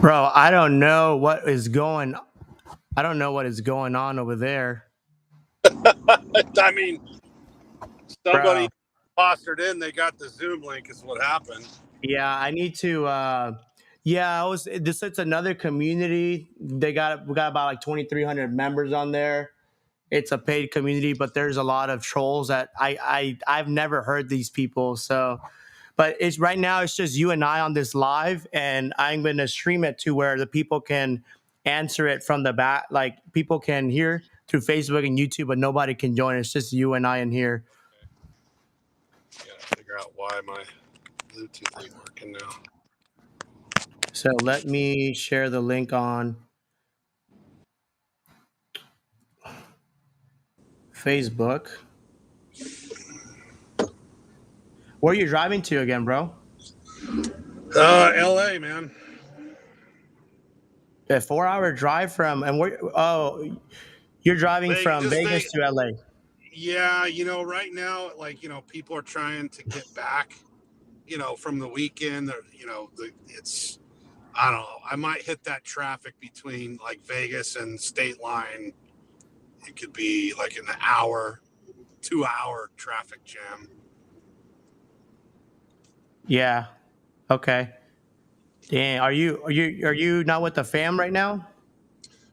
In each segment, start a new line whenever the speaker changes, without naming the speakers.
Bro, I don't know what is going. I don't know what is going on over there,
I mean, somebody
bro.
postured in. They got the Zoom link. Is what happened.
Yeah, I need to. Yeah, I was. This it's another community. We got about like 2,300 members on there. It's a paid community, but there's a lot of trolls that I've never heard these people. So, but it's right now. It's just you and I on this live, and I'm going to stream it to where the people can answer it from the back. Like people can hear through Facebook and YouTube, but nobody can join. It's just you and I in here.
Gotta figure out why my Bluetooth ain't working now.
So let me share the link on Facebook. Where are you driving to again, bro?
L.A. man.
A 4 hour drive from and where? Oh, you're driving from
Just
Vegas to LA.
yeah. Right now, people are trying to get back. From the weekend. It's I don't know. I might hit that traffic between like Vegas and State Line. It could be like an hour, 2 hour traffic jam.
Yeah. Okay. Dang. Are you not with the fam right now?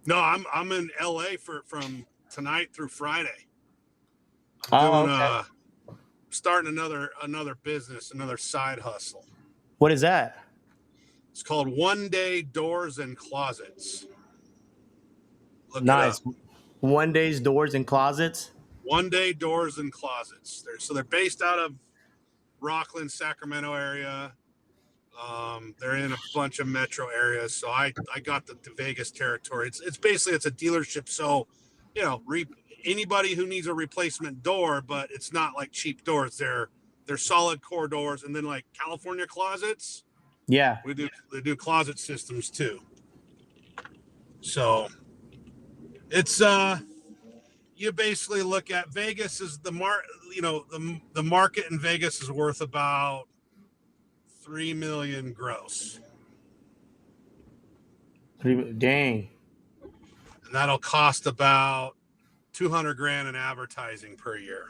No, I'm in LA from tonight through Friday. I'm
Oh,
doing
okay.
starting another business, another side hustle.
What is that?
It's called One Day Doors and Closets. Look it
Nice.
up.
One day's doors and closets.
One Day Doors and Closets. They're based out of Rockland, Sacramento area. They're in a bunch of metro areas, so I got the Vegas territory. It's basically it's a dealership, so anybody who needs a replacement door, but it's not like cheap doors. They're solid core doors, and then like California closets,
Yeah.
they do closet systems too. So it's you basically look at Vegas is the market in Vegas is worth about 3 million gross.
Dang.
And that'll cost about 200 grand in advertising per year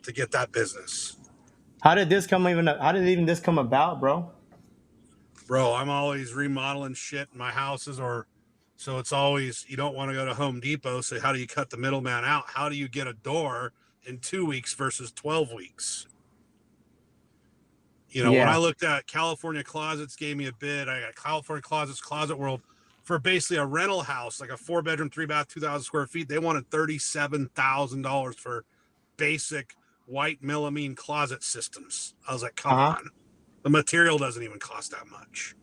to get that business.
How did even this come about, bro?
Bro, I'm always remodeling shit in my houses, or so it's always you don't want to go to Home Depot. So how do you cut the middleman out? How do you get a door in 2 weeks versus 12 weeks? When
Yeah.
I looked at California Closets, gave me a bid. I got California Closets, Closet World for basically a rental house, like a 4 bedroom, 3 bath, 2,000 square feet. They wanted $37,000 for basic white melamine closet systems. I was like, come
Uh-huh.
on. The material doesn't even cost that much.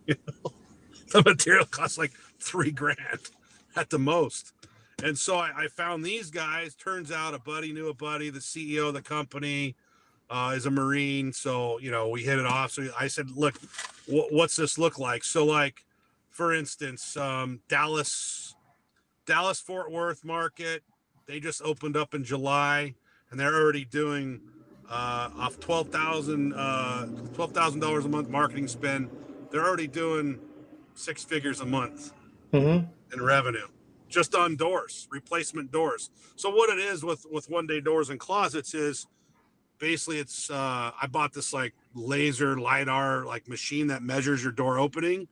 The material costs like 3 grand at the most. And so I found these guys. Turns out a buddy knew a buddy, the CEO of the company is a Marine. So, we hit it off. So I said, look, what's this look like? So, like, for instance, Dallas Fort Worth market, they just opened up in July, and they're already doing off $12,000 a month marketing spend. They're already doing 6 figures a month
Mm-hmm.
in revenue just on doors, replacement doors. So what it is with One Day Doors and Closets is basically it's I bought this like laser lidar like machine that measures your door opening,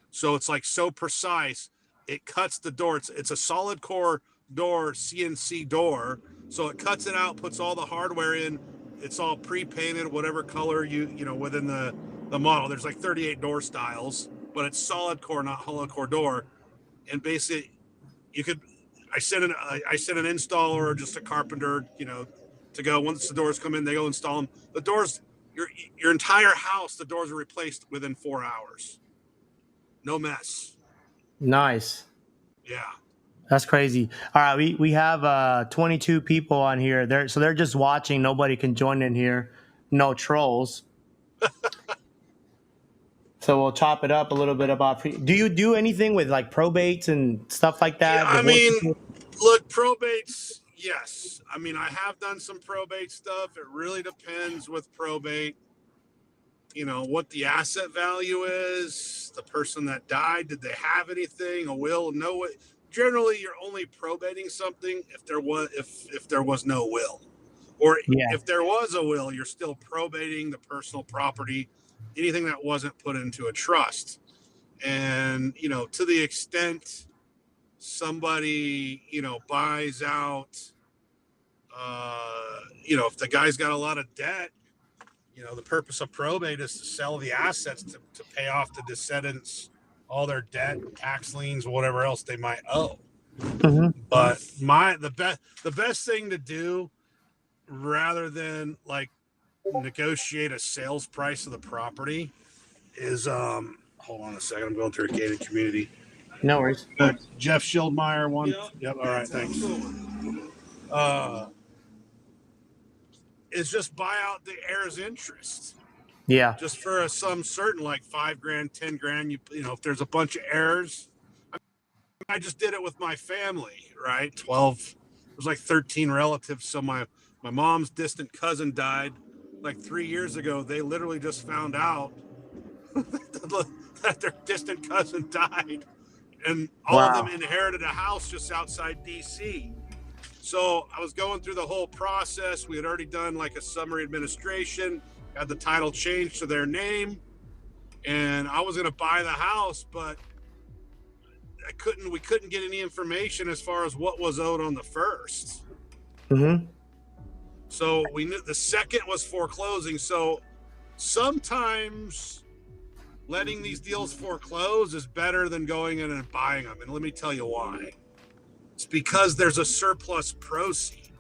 so it's like so precise it cuts the door. It's a solid core door, CNC door, so it cuts it out, puts all the hardware in. It's all pre-painted whatever color within the model. There's like 38 door styles, but it's solid core, not hollow core door. And basically you could I sent an installer or just a carpenter, to go. Once the doors come in, they go install them. The doors, your entire house, the doors are replaced within 4 hours. No mess.
Nice.
Yeah.
That's crazy. All right, we have 22 people on here. They're just watching. Nobody can join in here. No trolls. So we'll chop it up a little bit about. Do you do anything with like probates and stuff like
Yeah.
that?
I
Divorce?
mean, look, probates. Yes. I mean, I have done some probate stuff. It really depends with probate. what the asset value is, the person that died, did they have anything, a will, no. Generally, you're only probating something if there was no will, or
Yeah.
if there was a will, you're still probating the personal property, anything that wasn't put into a trust. And to the extent somebody buys out, if the guy's got a lot of debt, the purpose of probate is to sell the assets to pay off the descendants all their debt, tax liens, whatever else they might owe.
Hmm.
But the best thing to do, rather than like negotiate a sales price of the property, is hold on a second, I'm going through a gated community.
No worries.
Jeff Schildmeyer one. Yep. All right, thanks. uh is just buy out the heir's interest
Yeah.
just for some certain, like $5,000, $10,000. If there's a bunch of heirs, I just did it with my family, right? 12, there's like 13 relatives. So my mom's distant cousin died like 3 years ago. They literally just found out that their distant cousin died, and all of them
Wow.
inherited a house just outside DC. So I was going through the whole process. We had already done like a summary administration, had the title changed to their name, and I was going to buy the house, but we couldn't get any information as far as what was owed on the first.
Hmm.
So we knew the second was foreclosing. So sometimes letting these deals foreclose is better than going in and buying them. And let me tell you why. It's because there's a surplus proceed.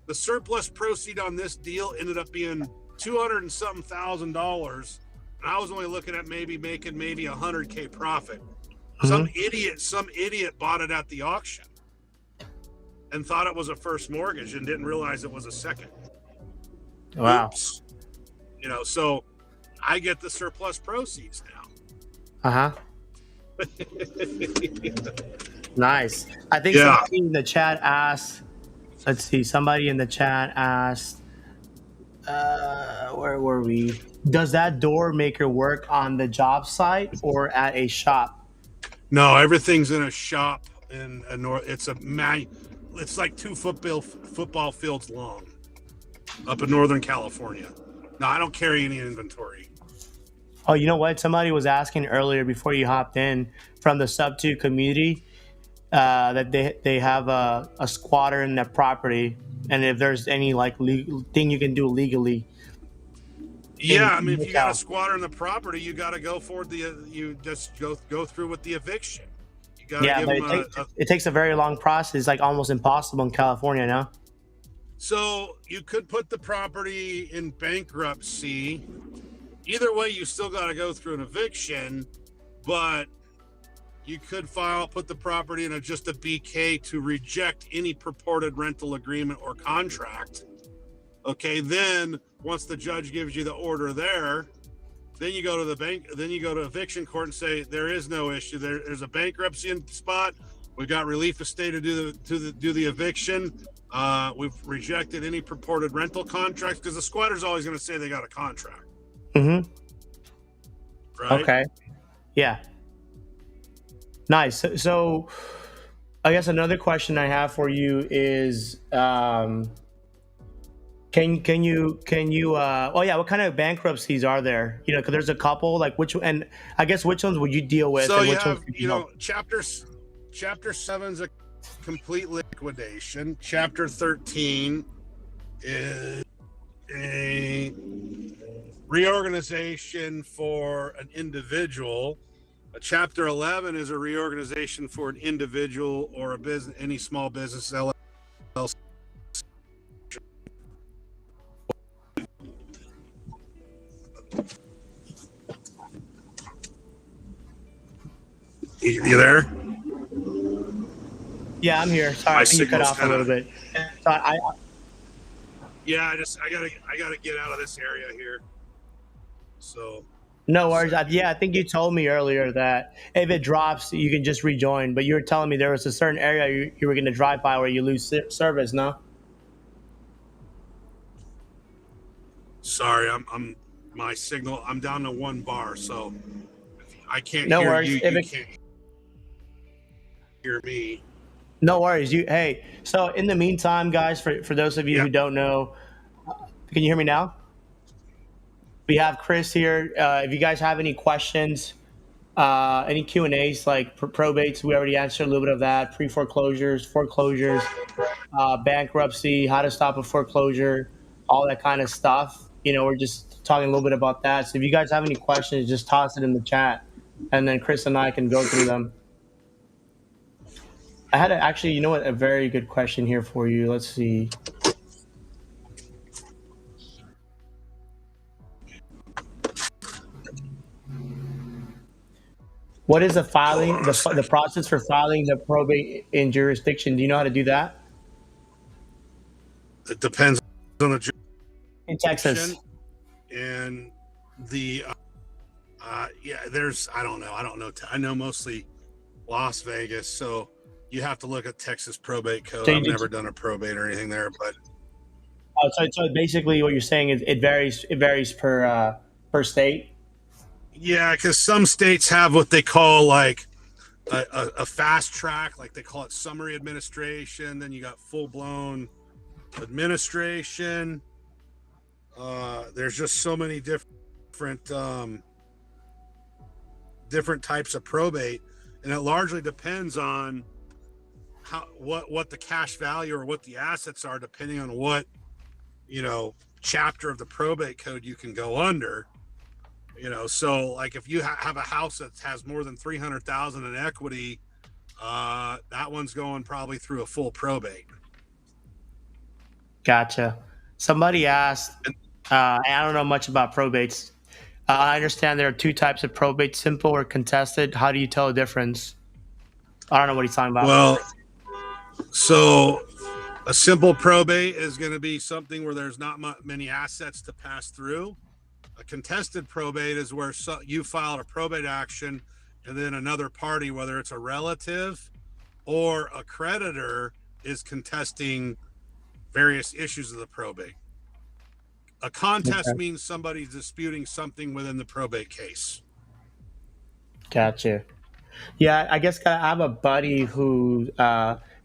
The surplus proceed on this deal ended up being $200 and something thousand, and I was only looking at making maybe $100K profit.
Hmm.
Some idiot bought it at the auction and thought it was a first mortgage and didn't realize it was a second.
Wow.
Oops. So I get the surplus proceeds now.
Uh huh. Nice. I think
Yeah.
somebody in the chat asked. Let's see. Somebody in the chat asked. Where were we? Does that door maker work on the job site or at a shop?
No, everything's in a shop in a north. It's like 2 football fields long up in Northern California. No, I don't carry any inventory.
Oh, you know what? Somebody was asking earlier before you hopped in from the sub 2 community that they have a squatter in their property, and if there's any like legal thing you can do legally
Yeah,
in
I mean, if
the
you got a
town.
squatter in the property, you got to go for you just go through with the eviction. You got to
Yeah,
give
but
them
it takes a very long process. It's like almost impossible in California now.
So you could put the property in bankruptcy. Either way, you still got to go through an eviction, but you could put the property in just a BK to reject any purported rental agreement or contract. Okay, then once the judge gives you the order there, then you go to the bank. Then you go to eviction court and say there is no issue. There's a bankruptcy in spot. We've got relief estate to do the eviction. We've rejected any purported rental contracts because the squatter's always going to say they got a contract,
Mm-hmm.
right?
Okay. Yeah. Nice. So I guess another question I have for you is, can you oh yeah, what kind of bankruptcies are there? Because there's a couple. Like and I guess which ones would you deal with,
So
and
you
which ones
have,
could you help?
chapter 7 is a complete liquidation. Chapter 13 is a reorganization for an individual. A chapter 11 is a reorganization for an individual or a business, any small business LLC. You there?
Yeah, I'm here. Sorry,
My
I think you cut
signal's
off a little bit. So
yeah. I gotta get out of this area here. So
no worries. Yeah, I think you told me earlier that if it drops, you can just rejoin. But you were telling me there was a certain area you were going to drive by where you lose service. No.
sorry, I'm my signal. I'm down to 1 bar, so I can't
No
hear
worries.
you.
If
You
it,
can't hear me.
no worries. Hey, so in the meantime, guys, for those of you
Yeah.
who don't know, can you hear me now? We have Chris here. If you guys have any questions, any Q and A's like probates, we already answered a little bit of that. Pre foreclosures, bankruptcy, how to stop a foreclosure, all that kind of stuff. We're just talking a little bit about that. So if you guys have any questions, just toss it in the chat, and then Chris and I can go through them. I had actually, a very good question here for you. Let's see. What is the
Hold
filing,
on a
the
second.
process for filing the probate in jurisdiction? Do you know how to do that
It depends on the
in
jurisdiction
Texas?
and the. Yeah, there's. I don't know. I know mostly Las Vegas, so you have to look at Texas probate code.
So
I've
you
never
just,
done a probate or anything there, but
so basically what you're saying is it varies. It varies per state.
yeah, because some states have what they call like a fast track, like they call it summary administration. Then you got full blown administration. There's just so many different different types of probate, and it largely depends on how what the cash value or what the assets are, depending on what chapter of the probate code you can go under. So like if you have a house that has more than 300,000 in equity, that one's going probably through a full probate.
Gotcha. Somebody asked, I don't know much about probates. I understand there are two types of probate: simple or contested. How do you tell the difference? I don't know what he's talking about.
Well, so a simple probate is going to be something where there's not many assets to pass through. A contested probate is where you filed a probate action and then another party, whether it's a relative or a creditor, is contesting various issues of the probate. A contest
Okay.
means somebody's disputing something within the probate case.
Gotcha. Yeah, I guess I have a buddy who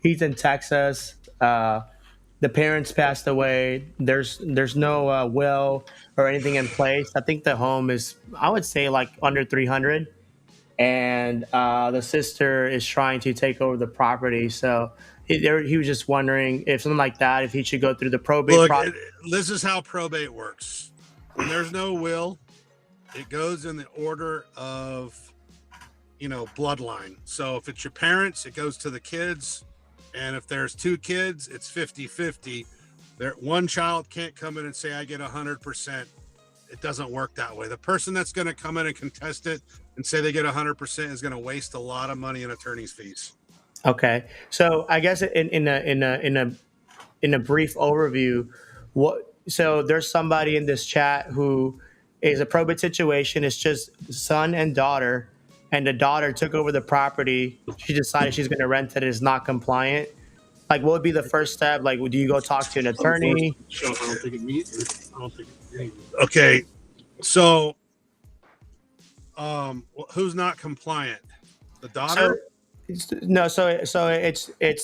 he's in Texas. The parents passed away. There's no will or anything in place. I think the home is, I would say, like under 300, and the sister is trying to take over the property. So he was just wondering if something like that, if he should go through the probate
Look,
process.
this is how probate works. When there's no will, it goes in the order of bloodline. So if it's your parents, it goes to the kids. And if there's two kids, it's 50-50. One child can't come in and say, I get 100%. It doesn't work that way. The person that's going to come in and contest it and say they get 100% is going to waste a lot of money in attorney's fees.
Okay, so I guess in a brief overview, so there's somebody in this chat who is a probate situation. It's just son and daughter, and the daughter took over the property. She decided she's going to rent it. It's not compliant. Like, what would be the first step? Like, do you go talk to an attorney?
Okay, so who's not compliant? The
So
daughter?
no, it's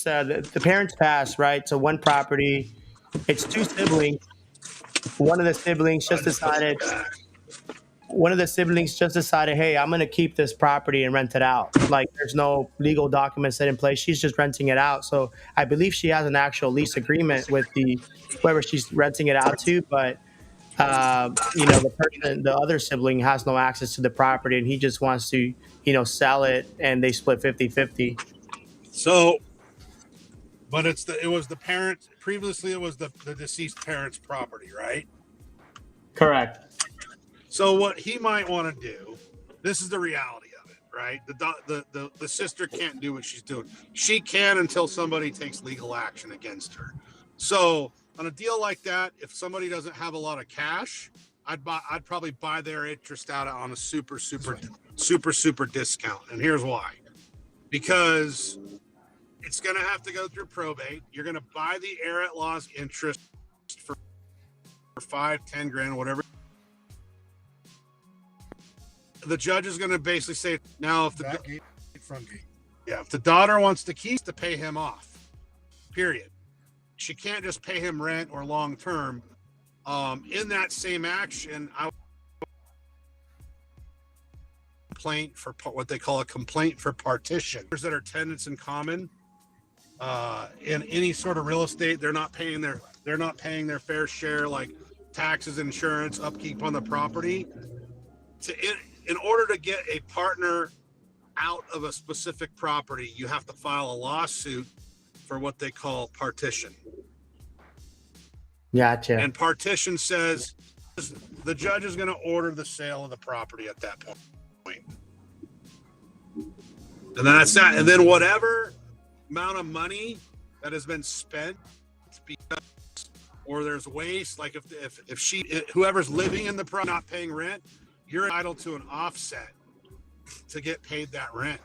the parents pass, right? So one property, it's two siblings. One of the siblings
I
just
just put it
decided
back.
one of the siblings just decided, hey, I'm going to keep this property and rent it out. Like, there's no legal documents set in place. She's just renting it out. So I believe she has an actual lease agreement with the whoever she's renting it out to, but the other sibling has no access to the property, and he just wants to, sell it, and they split 50-50.
So, but it was the parents. Previously, it was the deceased parents' property, right?
Correct.
So what he might want to do, this is the reality of it, right? The sister can't do what she's doing. She can until somebody takes legal action against her. So on a deal like that, if somebody doesn't have a lot of cash, I'd probably buy their interest out on a super discount. And here's why. Because it's going to have to go through probate. You're going to buy the heir at law's interest for 5, 10 grand, whatever the judge is going to basically say, now if the
Back gate, front gate.
yeah, if the daughter wants the keys, to pay him off. Period. She can't just pay him rent or long term. In that same action, I complaint for what they call a complaint for partition. That are tenants in common in any sort of real estate, they're not paying their fair share, like taxes, insurance, upkeep on the property. In order to get a partner out of a specific property, you have to file a lawsuit for what they call partition.
Gotcha.
And partition says the judge is going to order the sale of the property at that point. And then that's that. And then whatever amount of money that has been spent, because, or there's waste, like if whoever's living in the property not paying rent, you're entitled to an offset to get paid that rent.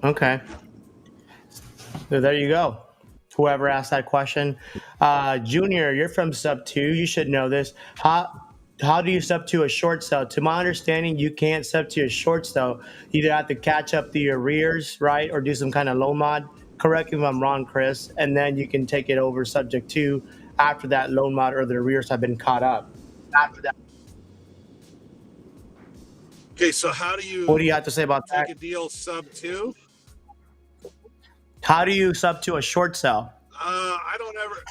Okay. So there you go. Whoever asked that question. Junior, you're from sub 2. You should know this. How do you sub to a short sale? To my understanding, you can't sub to a short sale. You either have to catch up the arrears, right, or do some kind of loan mod. Correct me if I'm wrong, Chris. And then you can take it over subject to after that loan mod or the arrears have been caught up. After that.
Okay, so
What do you have to say about that?
take a deal sub 2?
How do you sub to a short sale?
I don't ever.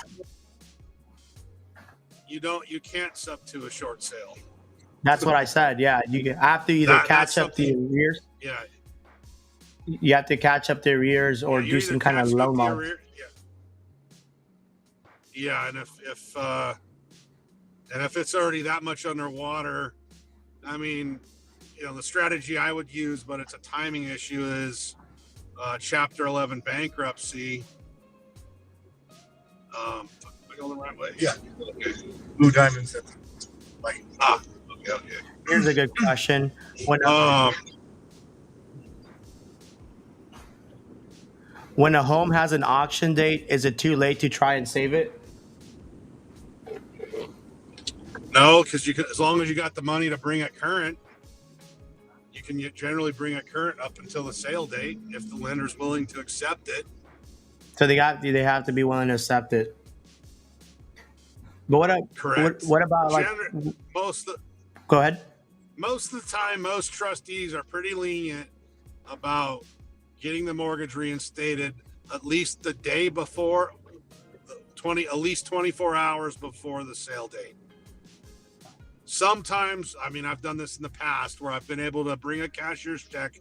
You can't sub to a short sale.
That's what I said. Yeah, you have to either catch up the arrears.
Yeah.
You have to catch up the arrears or do some kind of loan mod.
Yeah, and if it's already that much underwater, I mean, the strategy I would use, but it's a timing issue, is Chapter 11 bankruptcy. Am I going the right way?
Yeah. Okay. Blue diamonds at the light.
Okay.
Here's a good question. When a home has an auction date, is it too late to try and save it?
No, because as long as you got the money to bring it current, you can generally bring it current up until the sale date if the lender's willing to accept it.
So they have to be willing to accept it. But
Correct.
What about Go ahead.
Most of the time, most trustees are pretty lenient about getting the mortgage reinstated at least the day before, at least 24 hours before the sale date. Sometimes, I've done this in the past where I've been able to bring a cashier's check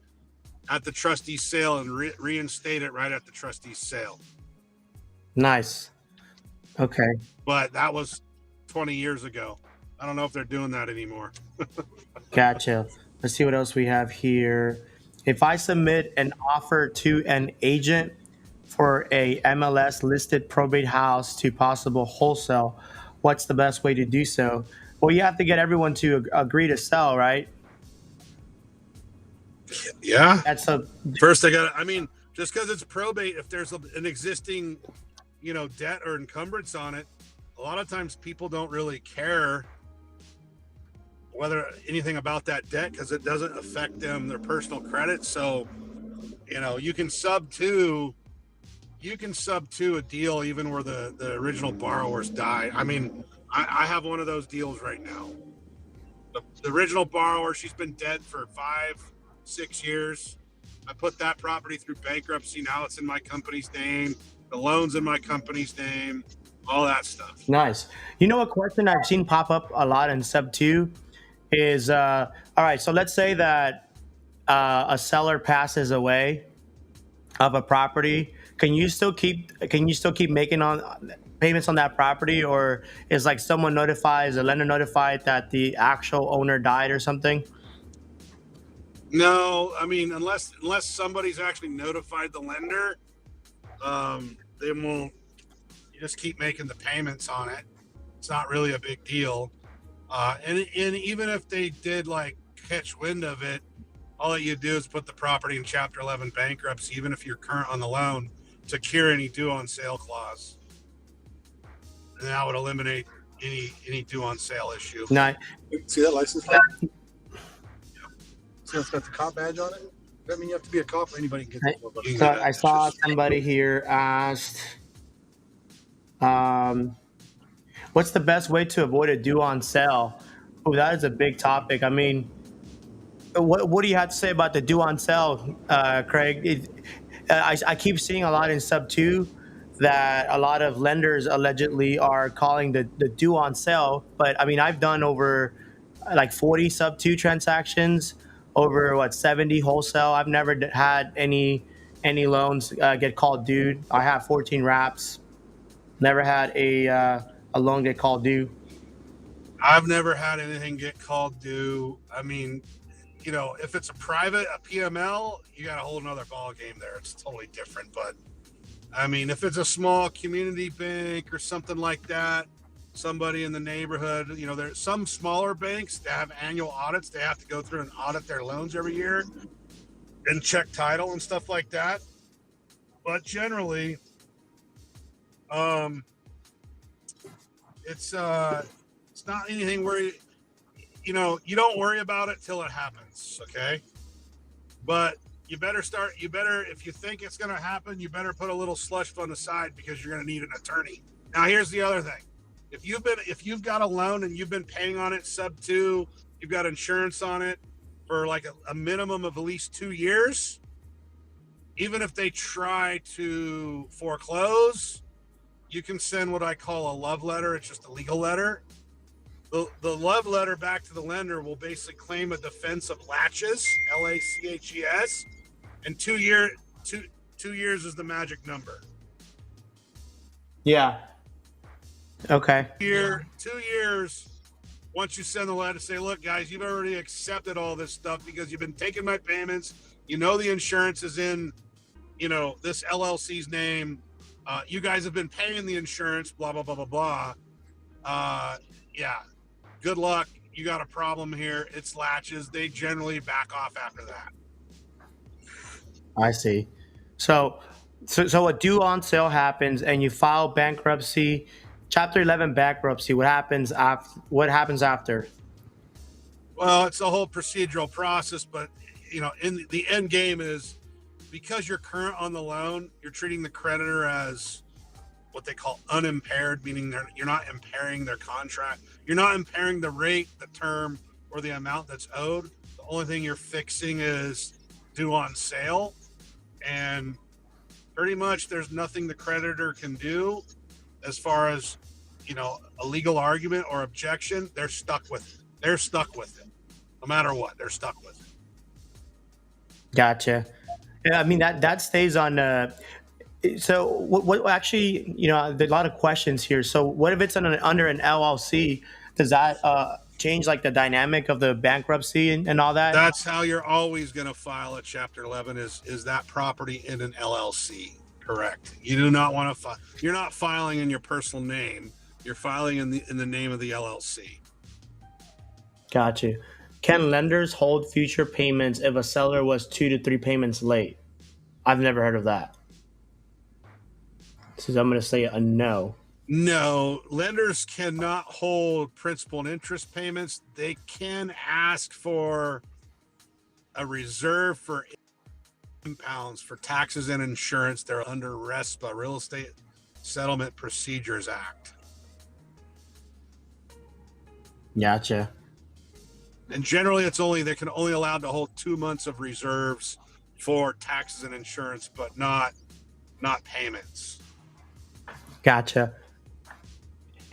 at the trustee's sale and reinstate it right at the trustee's sale.
Nice. Okay.
But that was 20 years ago. I don't know if they're doing that anymore.
Gotcha. Let's see what else we have here. If I submit an offer to an agent for a MLS listed probate house to possible wholesale, what's the best way to do so? Well, you have to get everyone to agree to sell, right?
Yeah. First, just because it's probate, if there's an existing, debt or encumbrance on it, a lot of times people don't really care whether anything about that debt because it doesn't affect their personal credit. So, you can sub to a deal even where the original borrowers die. I have one of those deals right now. The original borrower, she's been dead for 5-6 years. I put that property through bankruptcy. Now it's in my company's name. The loan's in my company's name. All that stuff.
Nice. A question I've seen pop up a lot in sub 2 is, all right, so let's say that a seller passes away of a property. Can you still keep making payments on that property, or is like the lender notified that the actual owner died or something?
No, unless somebody's actually notified the lender, they won't. You just keep making the payments on it. It's not really a big deal. And even if they did catch wind of it, all that you do is put the property in Chapter 11 bankruptcy, even if you're current on the loan, to cure any due on sale clause. And that would eliminate any due on sale issue.
No,
See that license plate? See it's got the cop badge on it? Does that mean you have to be a cop or anybody can get
I,
this motherfucker?
You can
so
get it.
I
It's
saw
just
somebody here asked, um, what's the best way to avoid a due on sale? Oh, that is a big topic. I mean, what do you have to say about the due on sale, Craig? I keep seeing a lot in sub two that a lot of lenders allegedly are calling the due on sale. But I mean, I've done over like 40 sub two transactions, over what 70 wholesale. I've never had any loans get called due. I have 14 wraps. Never had a loan get called due.
I've never had anything get called due. I mean, if it's a private, a PML, you got a whole another ball game there. It's totally different. But I mean, if it's a small community bank or something like that, somebody in the neighborhood, there's some smaller banks that have annual audits. They have to go through and audit their loans every year and check title and stuff like that. But generally, um, it's not anything where you don't worry about it till it happens. Okay, but you better if you think it's going to happen, you better put a little slush fund aside because you're going to need an attorney. Now here's the other thing. If you've got a loan and you've been paying on it sub 2, you've got insurance on it for like a minimum of at least 2 years, even if they try to foreclose, you can send what I call a love letter. It's just a legal letter. The love letter back to the lender will basically claim a defense of laches, LACHES, and 2 years is the magic number.
Yeah. Okay.
2 years. Once you send the letter, say, look, guys, you've already accepted all this stuff because you've been taking my payments. The insurance is in, this LLC's name. You guys have been paying the insurance, blah, blah, blah, blah, blah. Yeah. Good luck. You got a problem here. It's latches. They generally back off after that.
I see. So a due on sale happens, and you file bankruptcy, Chapter 11 bankruptcy. What happens after? What happens after?
Well, it's a whole procedural process, but in the end game is because you're current on the loan, you're treating the creditor as what they call unimpaired, meaning you're not impairing their contract. You're not impairing the rate, the term, or the amount that's owed. The only thing you're fixing is due on sale. And pretty much there's nothing the creditor can do as far as, a legal argument or objection. They're stuck with it. No matter what, they're stuck with it.
Gotcha. Yeah, I mean that stays on. So what actually, there's a lot of questions here. So what if it's under an LLC? Does that change like the dynamic of the bankruptcy and all that?
That's how you're always going to file a Chapter 11 is that property in an LLC. Correct. You do not want to file. You're not filing in your personal name. You're filing in the name of the LLC.
Gotcha. Can lenders hold future payments if a seller was 2 to 3 payments late? I've never heard of that. So I'm going to say a no.
No, lenders cannot hold principal and interest payments. They can ask for a reserve for impounds for taxes and insurance. They're under RESPA, Real Estate Settlement Procedures Act.
Gotcha.
And generally they can only allowed to hold 2 months of reserves for taxes and insurance, but not payments.
Gotcha.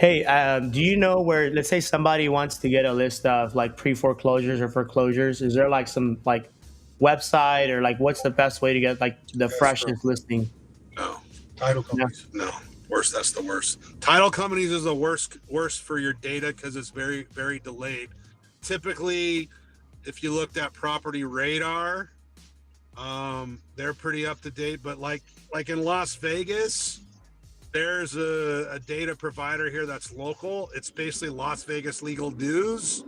Hey, do you know where, let's say somebody wants to get a list of like pre-foreclosures or foreclosures? Is there like some like website or like what's the best way to get like the freshest listing?
No.
Title companies.
No. Worse, that's the worst. Title companies is the worst for your data because it's very, very delayed. Typically, if you looked at Property Radar, they're pretty up to date. But like in Las Vegas, there's a data provider here that's local. It's basically Las Vegas Legal News,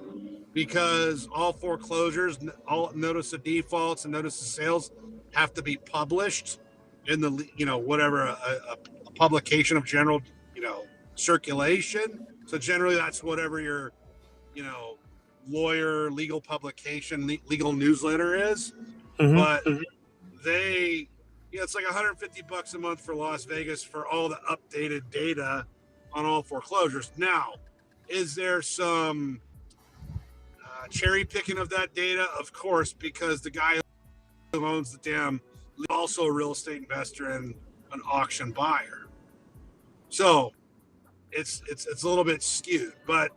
because all foreclosures, all notice of defaults and notice of sales have to be published in the whatever a publication of general circulation. So generally, that's whatever your, you know, lawyer, legal publication, legal newsletter is.
Mm-hmm.
But they, it's like $150 a month for Las Vegas for all the updated data on all foreclosures. Now, is there some cherry picking of that data? Of course, because the guy who owns the dam is also a real estate investor and an auction buyer. So it's a little bit skewed, but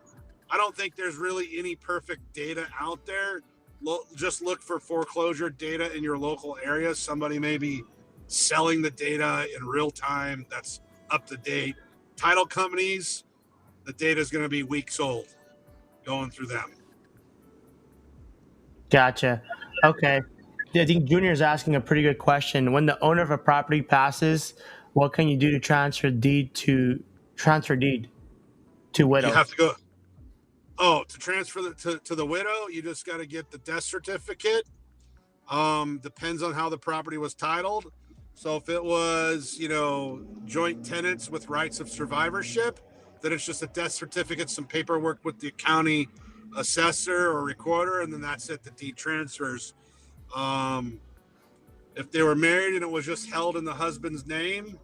I don't think there's really any perfect data out there. Just look for foreclosure data in your local area. Somebody may be selling the data in real time that's up to date. Title companies, the data is going to be weeks old going through them.
Gotcha. Okay. Yeah, I think Junior is asking a pretty good question. When the owner of a property passes, what can you do to transfer deed to
You have
widows?
to go. Oh, to transfer to the widow, you just got to get the death certificate. Depends on how the property was titled. So if it was, joint tenants with rights of survivorship, then it's just a death certificate, some paperwork with the county assessor or recorder, and then that's it. The deed transfers. Um, if they were married and it was just held in the husband's name,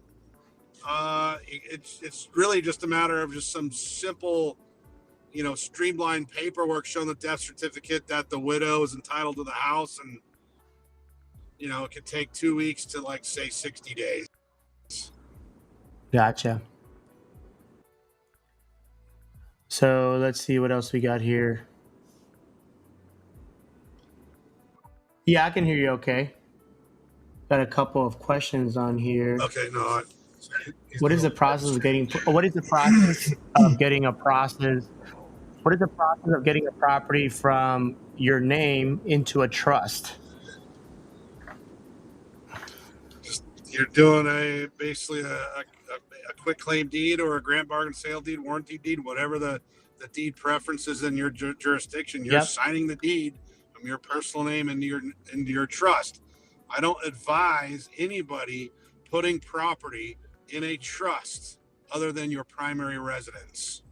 it's really just a matter of just some simple, streamlined paperwork showing the death certificate that the widow is entitled to the house, and it could take 2 weeks to like say 60 days.
Gotcha. So let's see what else we got here. Yeah, I can hear you okay. Got a couple of questions on here.
Okay, no, he's
What
doing
is the
all
process of getting what is the process of getting a process what is the process of getting a property from your name into a trust?
just you're doing basically a quick claim deed or a grant bargain sale deed, warranty deed, whatever the deed preferences in your jurisdiction. You're
Yep.
signing the deed from your personal name into your trust. I don't advise anybody putting property in a trust other than your primary residence.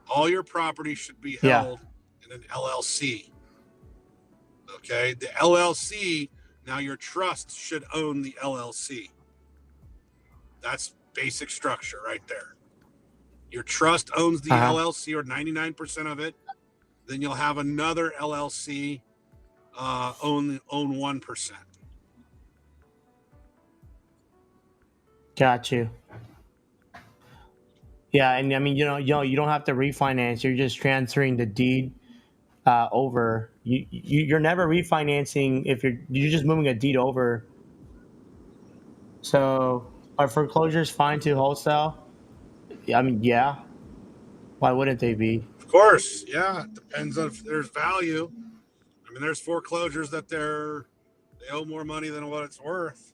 All your property should be
Yeah.
held in an LLC. Okay, the LLC, now your trust should own the LLC. That's basic structure right there. Your trust owns the
Uh-huh.
LLC or 99% of it. Then you'll have another LLC own 1%.
Got you. Yeah, and I mean, you don't have to refinance. You're just transferring the deed over. You're never refinancing if you're just moving a deed over. So are foreclosures fine to wholesale? Yeah, I mean, yeah. Why wouldn't they be?
Of course, yeah, it depends on if there's value. I mean, there's foreclosures that they owe more money than what it's worth.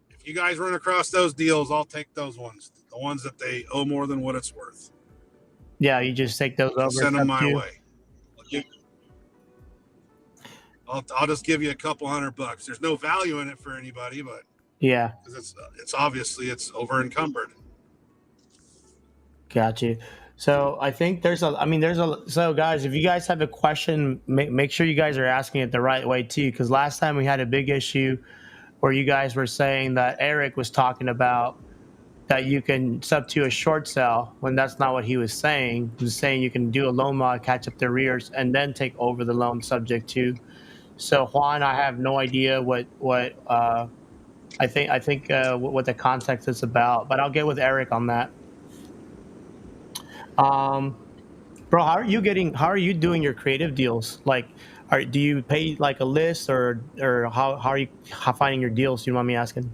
If you guys run across those deals, I'll take those ones. The ones that they owe more than what it's worth.
Yeah, you just take those
You can
over
send them
sub
my
two.
way. I'll just give you a couple $100. There's no value in it for anybody, but
Yeah,
because it's obviously it's over encumbered.
got you. So I think so guys, if you guys have a question, make sure you guys are asking it the right way too. Because last time we had a big issue where you guys were saying that Eric was talking about that you can sub to a short sell when that's not what he was saying. He was saying you can do a loan mod, catch up the rears, and then take over the loan subject to. So Juan, I have no idea what what the context is about, but I'll get with Eric on that. Um, bro, how are you doing your creative deals? Like, do you pay like a list or how are you finding your deals? You want me asking?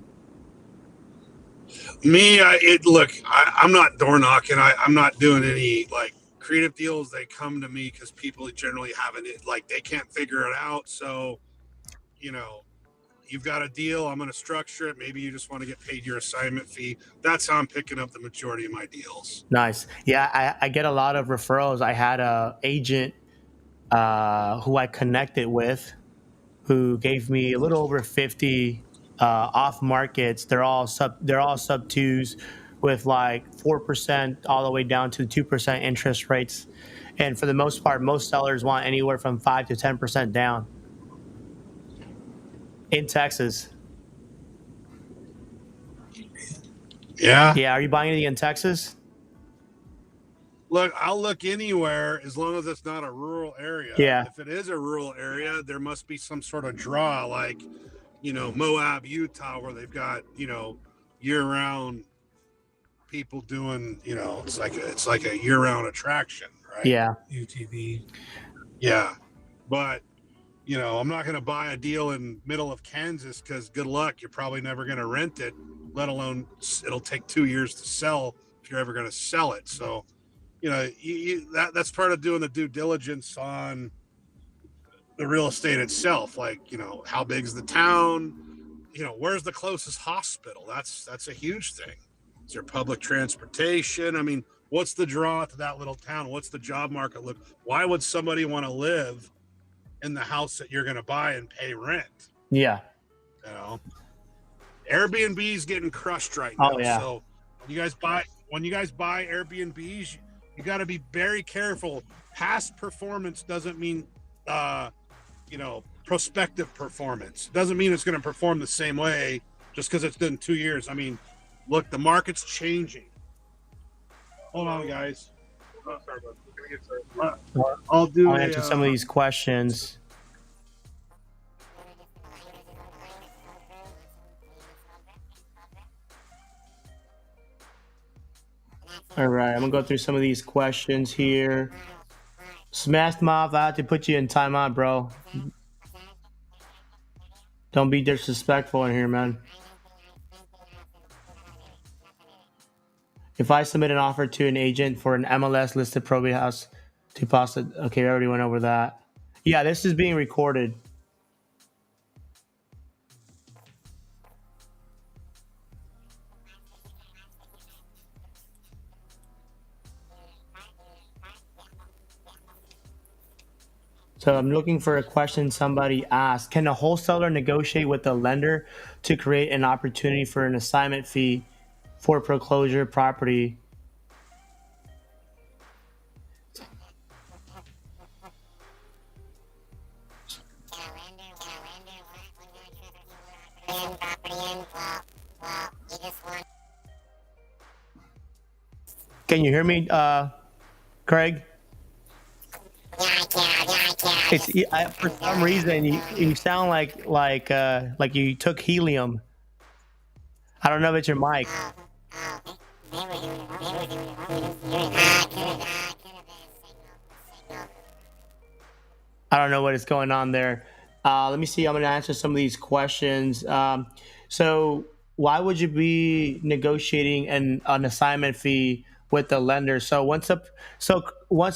Me, I'm not door knocking. I'm not doing any like creative deals. They come to me because people generally haven't like they can't figure it out. So you know, you've got a deal. I'm going to structure it. Maybe you just want to get paid your assignment fee. That's how I'm picking up the majority of my deals.
Nice. Yeah, I get a lot of referrals. I had a agent who I connected with who gave me a little over 50 off markets. They're all sub twos with like 4% all the way down to 2% interest rates. And for the most part, most sellers want anywhere from 5 to 10% down in Texas.
Yeah.
Yeah, are you buying anything in Texas?
Look, I'll look anywhere as long as it's not a rural area.
Yeah,
If it is a rural area, there must be some sort of draw, like, Moab, Utah, where they've got, year round people doing, it's like a year round attraction, right?
yeah,
UTV.
Yeah. But, I'm not going to buy a deal in middle of Kansas because good luck, you're probably never going to rent it, let alone it'll take 2 years to sell if you're ever going to sell it. So, that's part of doing the due diligence on the real estate itself. Like, how big's the town? Where's the closest hospital? That's a huge thing. Is there public transportation? I mean, what's the draw to that little town? What's the job market look? Why would somebody want to live in the house that you're going to buy and pay rent?
yeah.
You know, Airbnb is getting crushed right
Oh,
now.
yeah.
So when you guys buy Airbnbs, you got to be very careful. Past performance doesn't mean prospective performance. Doesn't mean it's going to perform the same way just because it's been 2 years. I mean, look, the market's changing. Hold on, guys. Oh, sorry, bud. Can we get started? I'll do
I'll answer some of these questions. All right, I'm gonna go through some of these questions here. Smash Mouth, I have to put you in timeout, bro. Don't be disrespectful in here, man. If I submit an offer to an agent for an MLS listed probate house to deposit, okay, I already went over that. Yeah, this is being recorded. So I'm looking for a question somebody asked. Can a wholesaler negotiate with the lender to create an opportunity for an assignment fee for foreclosure property? Can you hear me, Craig? It's for some reason you sound like you took helium. I don't know if it's your mic. I don't know what is going on there. Let me see. I'm going to answer some of these questions. So, why would you be negotiating an assignment fee with the lender? So once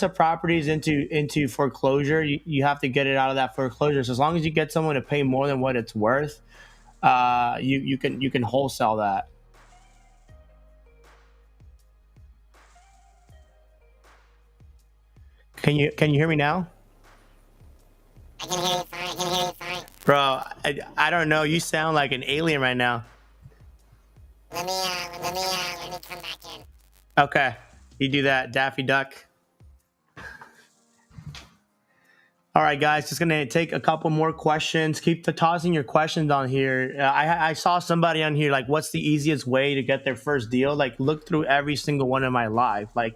a property is into foreclosure, you have to get it out of that foreclosure. So as long as you get someone to pay more than what it's worth, you can wholesale that. Can you hear me now?
I can hear you fine. I can hear you fine.
Bro, I don't know. You sound like an alien right now.
Let me come back in.
Okay, you do that, Daffy Duck. All right, guys, just gonna take a couple more questions. Keep tossing your questions on here. I saw somebody on here like, what's the easiest way to get their first deal? Like, look through every single one of my live. Like,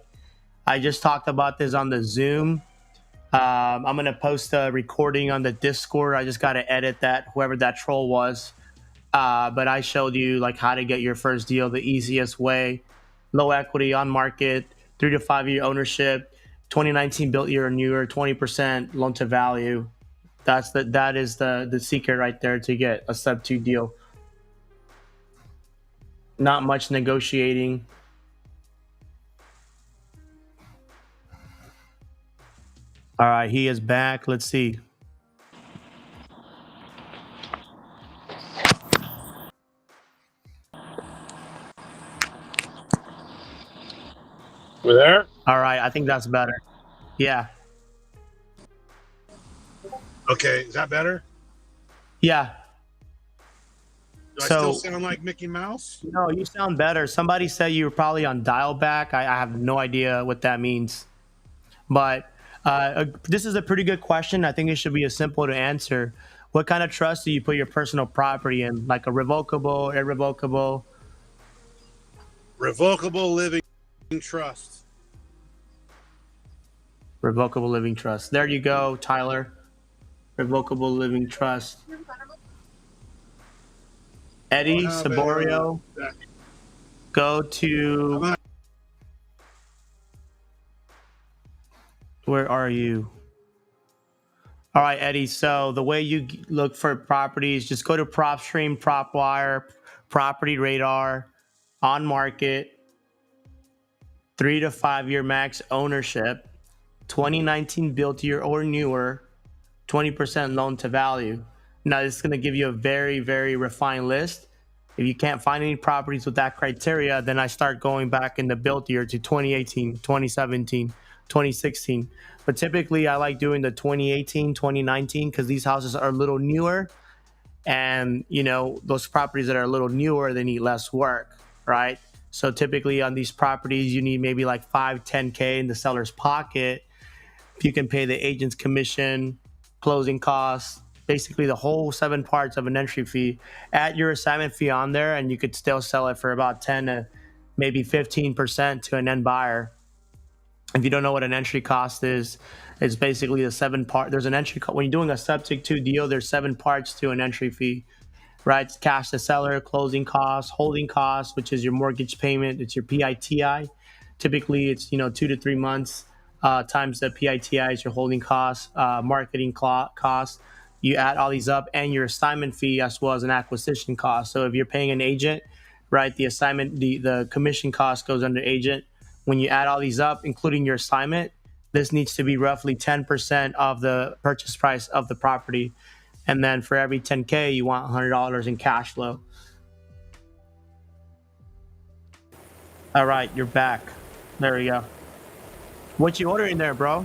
I just talked about this on the Zoom. I'm gonna post a recording on the Discord. I just gotta edit that, whoever that troll was. But I showed you like how to get your first deal the easiest way. Low equity on market, 3 to 5 year ownership, 2019 built year or newer, 20% loan to value. That is the secret right there to get a sub 2 deal. Not much negotiating. All right, he is back. Let's see.
We're there.
All right, I think that's better. Yeah.
Okay, is that better?
Yeah.
Do I still
So
sound like Mickey Mouse?
no, you sound better. Somebody said you were probably on dial back. I have no idea what that means. But this is a pretty good question. I think it should be a simple to answer. What kind of trust do you put your personal property in? Like a revocable, irrevocable?
Revocable living trust.
Revocable living trust. There you go, Tyler. Revocable living trust. Eddie
Have a,
Saborio, go to.
I'm
Where are you? All right, Eddie. So the way you look for properties, just go to PropStream, PropWire, Property Radar, on market, 3 to 5 year max ownership, 2019 built year or newer, 20% loan to value. Now, this is going to give you a very, very refined list. If you can't find any properties with that criteria, then I start going back in the built year to 2018, 2017, 2016. But typically, I like doing the 2018, 2019 because these houses are a little newer. And, you know, those properties that are a little newer, they need less work, right? So typically on these properties, you need maybe like 5, 10K in the seller's pocket. If you can pay the agent's commission, closing costs, basically the whole 7 parts of an entry fee, add your assignment fee on there, and you could still sell it for about 10 to maybe 15% to an end buyer. If you don't know what an entry cost is, it's basically the 7 part. There's an entry when you're doing a subject to deal. There's 7 parts to an entry fee, right? It's cash to seller, closing costs, holding costs, which is your mortgage payment. It's your PITI. Typically, it's 2 to 3 months times the PITI is your holding costs, marketing costs. You add all these up, and your assignment fee as well as an acquisition cost. So if you're paying an agent, right, the commission cost goes under agent. When you add all these up, including your assignment, this needs to be roughly 10% of the purchase price of the property. And then for every 10K, you want $100 in cash flow. All right, you're back. There we go. What you ordering there, bro?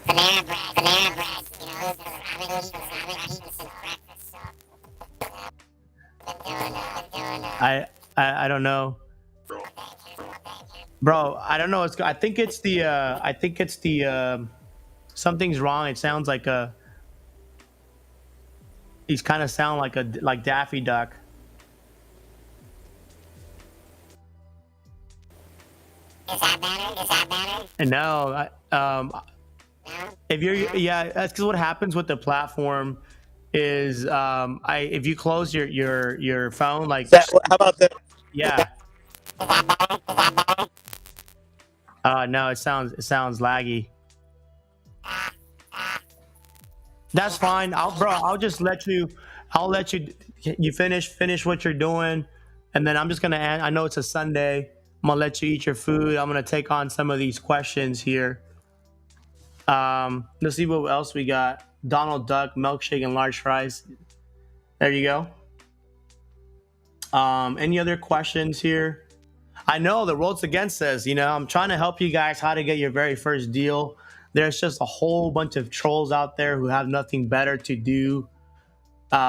Banana bread, banana bread. You know, I've been eating some breakfast, so. Been doing
I don't know, bro. I don't know. I think it's the something's wrong. It sounds like he's kind of sound like Daffy Duck.
Is that better? Is that better?
And no,
No?
if you're yeah, that's because what happens with the platform is if you close your phone, like
how about that?
yeah,
Is that better? Is that better?
no, it sounds laggy. That's fine. I'll just let you. I'll let you finish what you're doing, and then I'm just gonna. I know it's a Sunday. I'm gonna let you eat your food. I'm gonna take on some of these questions here. Let's see what else we got. Donald Duck, milkshake, and large fries. There you go. Any other questions here? I know the world's against us. I'm trying to help you guys how to get your very first deal. There's just a whole bunch of trolls out there who have nothing better to do. With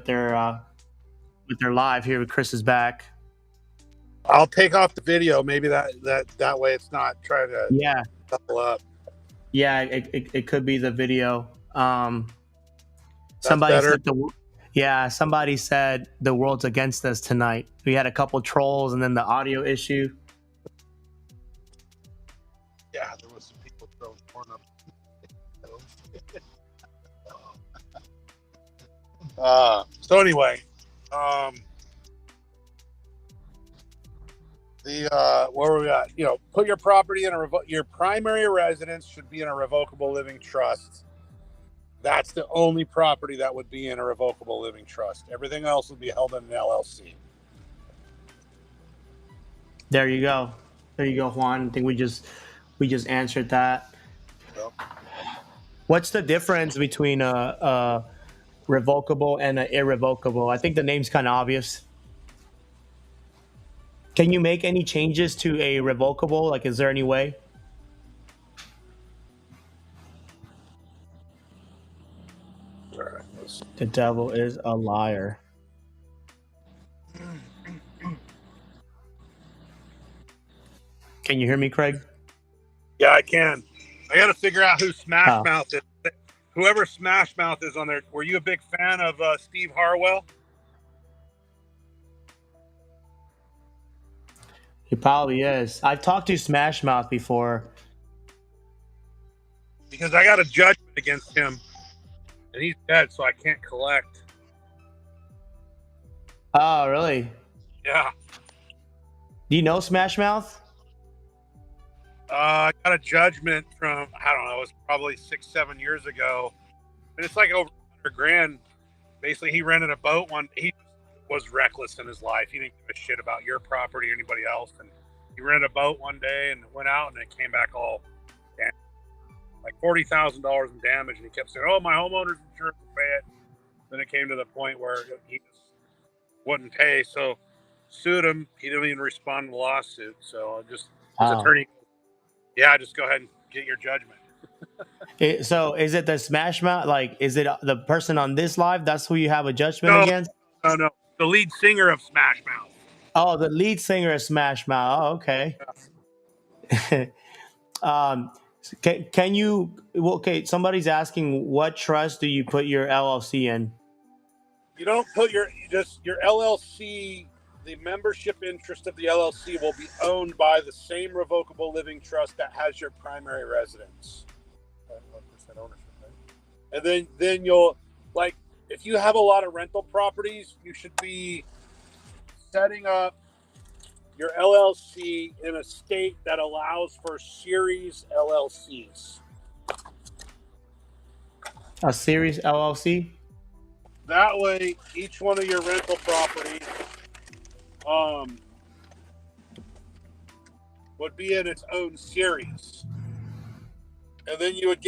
their live. Here, Chris is back.
I'll take off the video. Maybe that way it's not trying to
Yeah,
double up.
yeah. It could be the video.
That's
Somebody
better.
somebody said the world's against us tonight. We had a couple trolls, and then the audio issue.
Yeah, there was some people throwing porn up. So anyway, where we at? Put your property in your primary residence should be in a revocable living trust. That's the only property that would be in a revocable living trust. Everything else would be held in an LLC.
There you go, Juan. I think we just answered that.
Yep.
What's the difference between a revocable and an irrevocable? I think the name's kind of obvious. Can you make any changes to a revocable? Like, is there any way? The devil is a liar. Can you hear me, Craig?
Yeah, I can. I got to figure out who Smash
Oh,
Mouth is. Whoever Smash Mouth is on there. Were you a big fan of Steve Harwell?
he probably is. I've talked to Smash Mouth before.
Because I got a judgment against him, and he's dead, so I can't collect.
Oh, really?
Yeah.
Do you know Smash Mouth?
I got a judgment from, I don't know, it was probably 6-7 years ago. And it's like over 100 grand. Basically, he rented a boat he was reckless in his life. He didn't give a shit about your property or anybody else. And he rented a boat one day and went out, and it came back all damaged, like $40,000 in damage. And he kept saying, "Oh, my homeowner's insurance will pay it." Then it came to the point where he just wouldn't pay. So sued him. He didn't even respond to the lawsuit. So just his
Oh.
attorney, yeah, just go ahead and get your judgment.
So is it the Smash Mouth? Like, is it the person on this live? That's who you have a judgment
No,
against?
no, no. The lead singer of Smash Mouth.
Oh, the lead singer of Smash Mouth. Oh, okay. um, can you? Well, okay, somebody's asking, what trust do you put your LLC in?
You don't put your LLC. The membership interest of the LLC will be owned by the same revocable living trust that has your primary residence. 1% ownership, right? And then you'll, like, if you have a lot of rental properties, you should be setting up your LLC in a state that allows for series LLCs.
A series LLC?
That way, each one of your rental properties would be in its own series. And then you would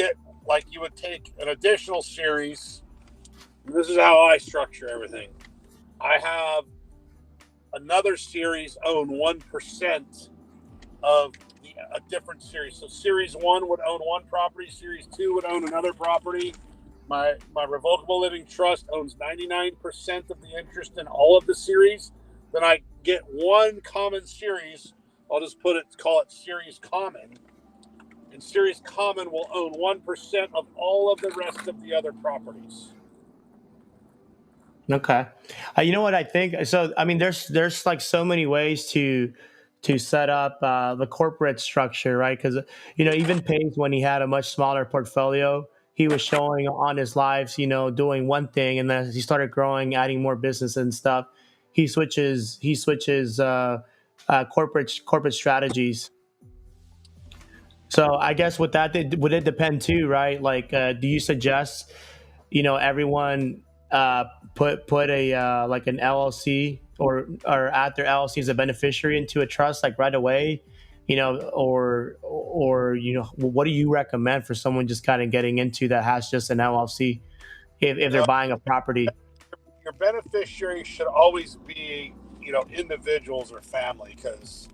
take an additional series. This is how I structure everything. I have another series own 1% of a different series. So series 1 would own one property, series 2 would own another property. My revocable living trust owns 99% of the interest in all of the series. Then I get one common series. I'll just call it series common. And series common will own 1% of all of the rest of the other properties.
Okay. You know what I think? So, I mean, there's like so many ways to set up the corporate structure, right? Because even Pace, when he had a much smaller portfolio, he was showing on his lives, doing one thing, and then as he started growing, adding more business and stuff, he switches corporate strategies. So I guess with that, would it depend too, right? Like, do you suggest, everyone uh, put a like an LLC or add their LLC as a beneficiary into a trust like right away, or what do you recommend for someone just kind of getting into that has just an LLC if they're
No,
buying a property?
your beneficiary should always be, individuals or family, because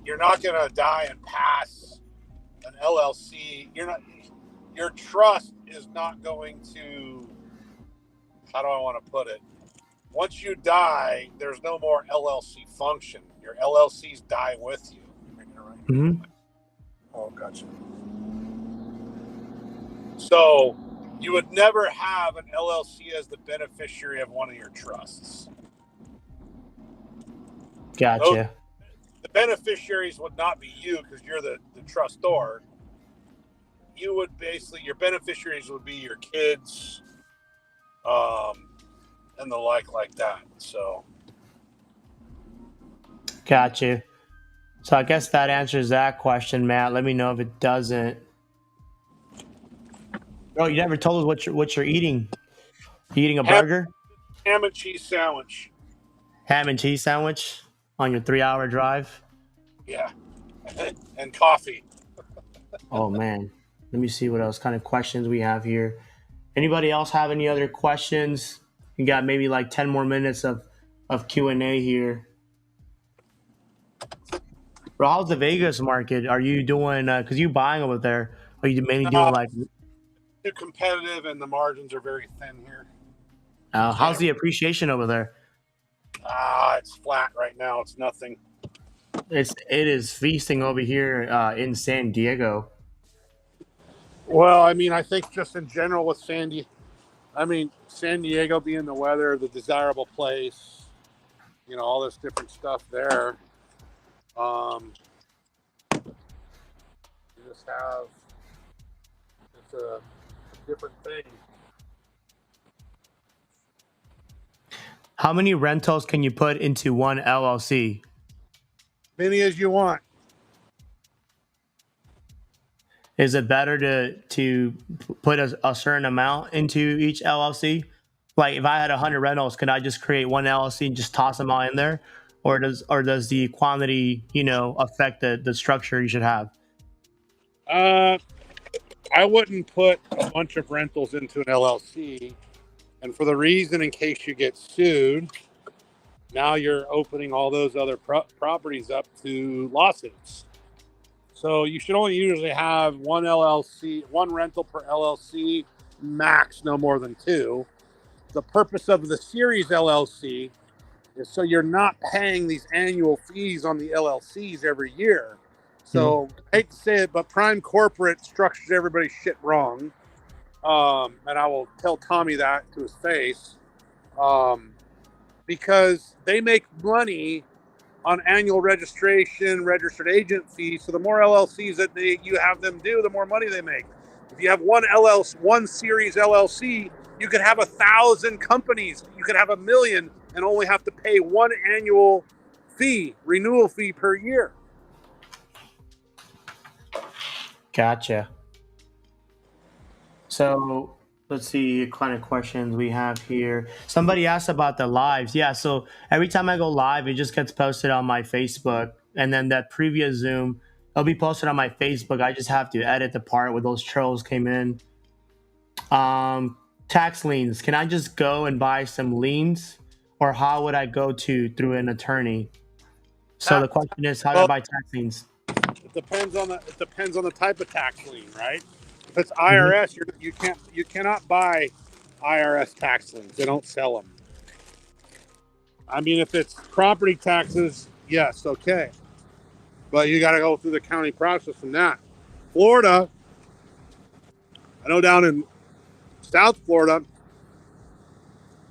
you're not going to die and pass an LLC. Your trust is not going to, how do I want to put it? Once you die, there's no more LLC function. Your LLCs die with you.
Hmm.
Oh, gotcha. So you would never have an LLC as the beneficiary of one of your trusts.
Gotcha.
The beneficiaries would not be you because you're the trustor. Your beneficiaries would be your kids, and the like that. So,
Gotcha. So I guess that answers that question, Matt. Let me know if it doesn't. Bro, you never told us what you're eating. You eating a
ham,
burger?
ham and cheese sandwich.
Ham and cheese sandwich on your 3-hour drive?
Yeah. And coffee.
Oh man. Let me see what else kind of questions we have here. Anybody else have any other questions? We got maybe like 10 more minutes of Q&A here. Bro, how's the Vegas market? Are you doing because you buying over there? Are you mainly doing
Uh,
like
too competitive, and the margins are very thin here.
How's the appreciation over there?
It's flat right now. It's nothing.
It is feasting over here in San Diego.
Well, I mean, I think just in general with San Diego being the weather, the desirable place, all this different stuff there. You just have it's a different thing.
How many rentals can you put into one LLC?
Many as you want.
Is it better to put a certain amount into each LLC? Like if I had 100 rentals, can I just create one LLC and just toss them all in there, or does the quantity affect the structure you should have?
I wouldn't put a bunch of rentals into an LLC, and for the reason, in case you get sued, now you're opening all those other properties up to lawsuits. So you should only usually have one rental per LLC, max no more than two. The purpose of the series LLC is so you're not paying these annual fees on the LLCs every year. So I hate to say it, but prime corporate structures everybody's shit wrong. And I will tell Tommy that to his face. Because they make money on annual registration, registered agent fees. So the more LLCs that you have them do, the more money they make. If you have one series LLC, you could have 1,000 companies. You could have 1,000,000 and only have to pay one annual renewal fee per year.
Gotcha. So let's see what kind of questions we have here. Somebody asked about the lives. Yeah, so every time I go live, it just gets posted on my Facebook. And then that previous Zoom, it'll be posted on my Facebook. I just have to edit the part where those trolls came in. Tax liens. Can I just go and buy some liens? Or how would I go through an attorney? So the question is, how do I buy tax liens?
It depends on the type of tax lien, right? If it's
Mhm.
IRS, you cannot buy IRS tax liens. They don't sell them. I mean, if it's property taxes, yes, okay, but you got to go through the county process from that. Florida, I know down in South Florida,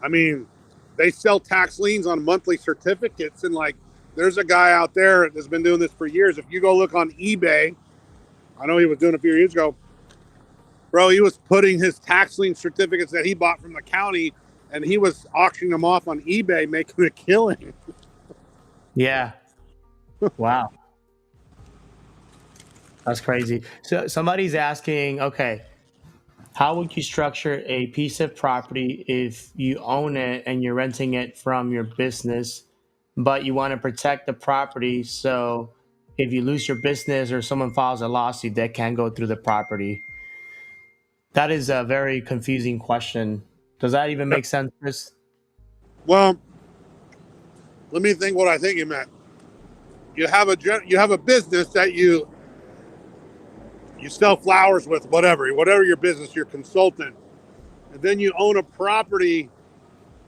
I mean, they sell tax liens on monthly certificates, and like, there's a guy out there that's been doing this for years. If you go look on eBay, I know he was doing it a few years ago. Bro, he was putting his tax lien certificates that he bought from the county, and he was auctioning them off on eBay, making a killing.
Yeah. Wow. That's crazy. So somebody's asking, okay, how would you structure a piece of property if you own it and you're renting it from your business, but you want to protect the property? So if you lose your business or someone files a lawsuit, they can't go through the property. That is a very confusing question. Does that even make sense, Chris?
Well, let me think what I think you meant. You have a business that you sell flowers with, whatever your business, your consultant, and then you own a property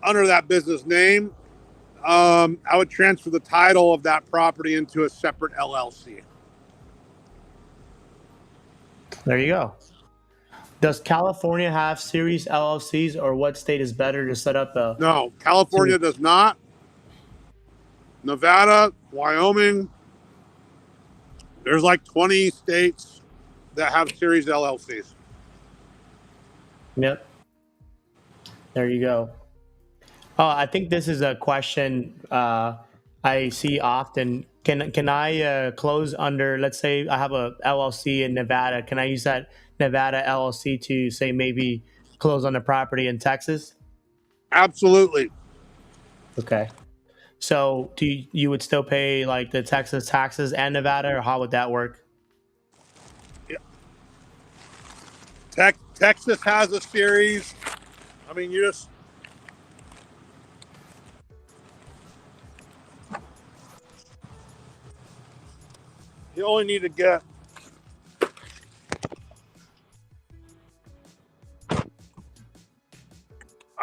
under that business name. I would transfer the title of that property into a separate LLC.
There you go. Does California have series LLCs, or what state is better to set up a
No,
series?
California does not. Nevada, Wyoming, there's like 20 states that have series LLCs.
Yep. There you go. Oh, I think this is a question I see often. Can I close under? Let's say I have a LLC in Nevada. Can I use that Nevada LLC to say maybe close on the property in Texas?
Absolutely.
Okay. So you would still pay like the Texas taxes and Nevada, or how would that work?
Yeah. Texas has a series. I mean, you only need to get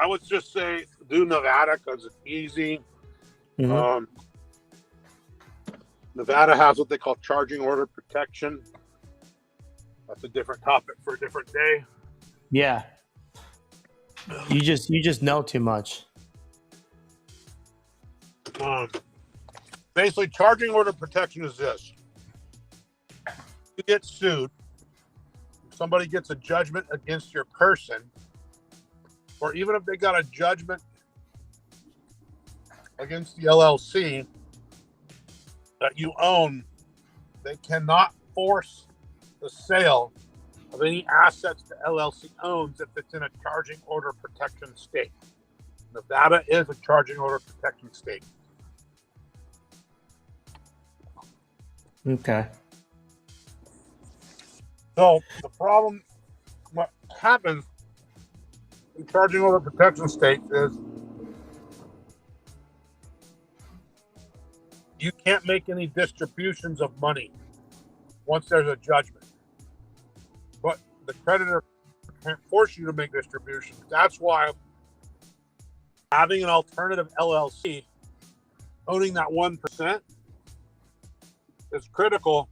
I would just say do Nevada because it's easy.
Mhm.
Nevada has what they call charging order protection. That's a different topic for a different day.
Yeah. You just know too much.
Um, Basically, charging order protection is this: you get sued, somebody gets a judgment against your person, or even if they got a judgment against the LLC that you own, they cannot force the sale of any assets the LLC owns if it's in a charging order protection state. Nevada is a charging order protection state.
Okay.
So the problem, what happens in charging order protection states is you can't make any distributions of money once there's a judgment. But the creditor can't force you to make distributions. That's why having an alternative LLC, owning that 1%, is critical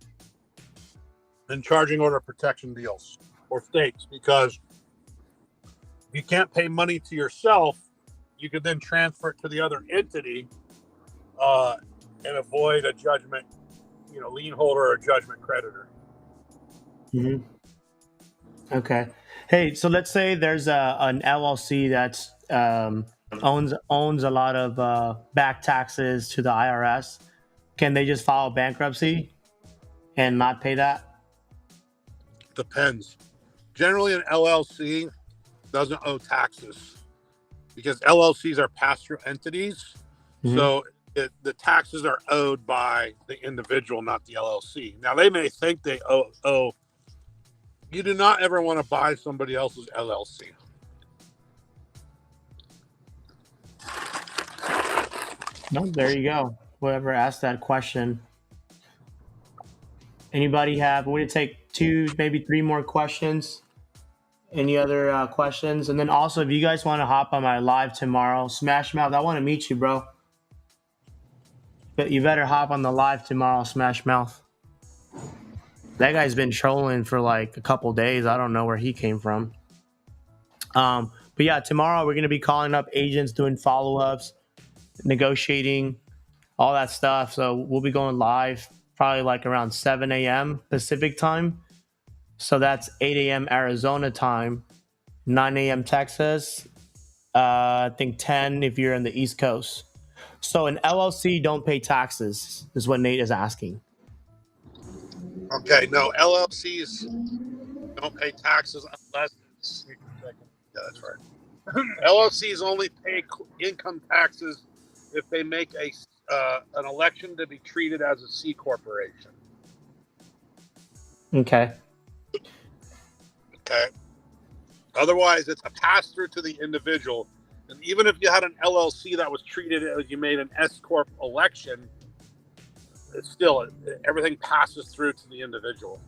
in charging order protection deals or states, because if you can't pay money to yourself, you could then transfer it to the other entity and avoid a judgment, lien holder or judgment creditor.
Mhm. Okay. Hey, so let's say there's an LLC that's owns a lot of back taxes to the IRS. Can they just file bankruptcy and not pay that?
Depends. Generally, an LLC doesn't owe taxes because LLCs are pass-through entities.
Mhm.
So the taxes are owed by the individual, not the LLC. Now, they may think they owe. You do not ever want to buy somebody else's LLC.
No, there you go. Whoever asked that question. Anybody have? We're gonna take two, maybe three more questions. Any other questions? And then also, if you guys want to hop on my live tomorrow, Smash Mouth, I want to meet you, bro. But you better hop on the live tomorrow, Smash Mouth. That guy's been trolling for like a couple days. I don't know where he came from. But yeah, tomorrow we're gonna be calling up agents, doing follow-ups, negotiating, all that stuff. So we'll be going live probably like around 7 a.m. Pacific time. So that's 8 a.m. Arizona time, 9 a.m. Texas. I think 10 if you're in the East Coast. So an LLC don't pay taxes is what Nate is asking.
Okay, no, LLCs don't pay taxes unless it's, yeah, that's right. LLCs only pay income taxes if they make an election to be treated as a C corporation.
Okay.
Okay. Otherwise, it's a pass through to the individual. And even if you had an LLC that was treated as you made an S corp election, it's still everything passes through to the individual.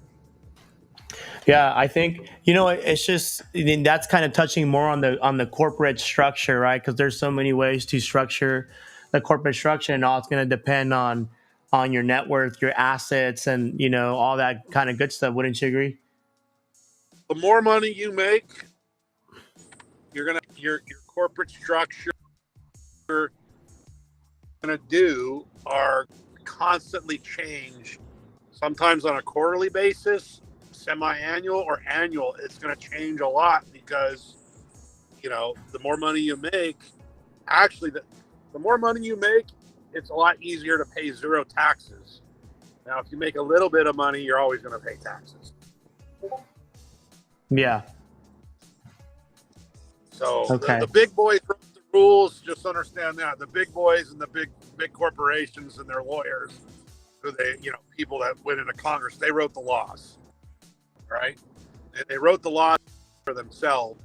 Yeah, I think it's just that's kind of touching more on the corporate structure, right? Because there's so many ways to structure the corporate structure, and all it's going to depend on your net worth, your assets, and all that kind of good stuff. Wouldn't you agree?
The more money you make, your corporate structure gonna do are constantly change. Sometimes on a quarterly basis, semi-annual or annual. It's gonna change a lot because the more money you make, actually the more money you make, it's a lot easier to pay zero taxes. Now, if you make a little bit of money, you're always going to pay taxes.
Yeah.
So
Okay.
the big boys wrote the rules. Just understand that the big boys and the big corporations and their lawyers, who people that went into Congress, they wrote the laws, right? And they wrote the laws for themselves.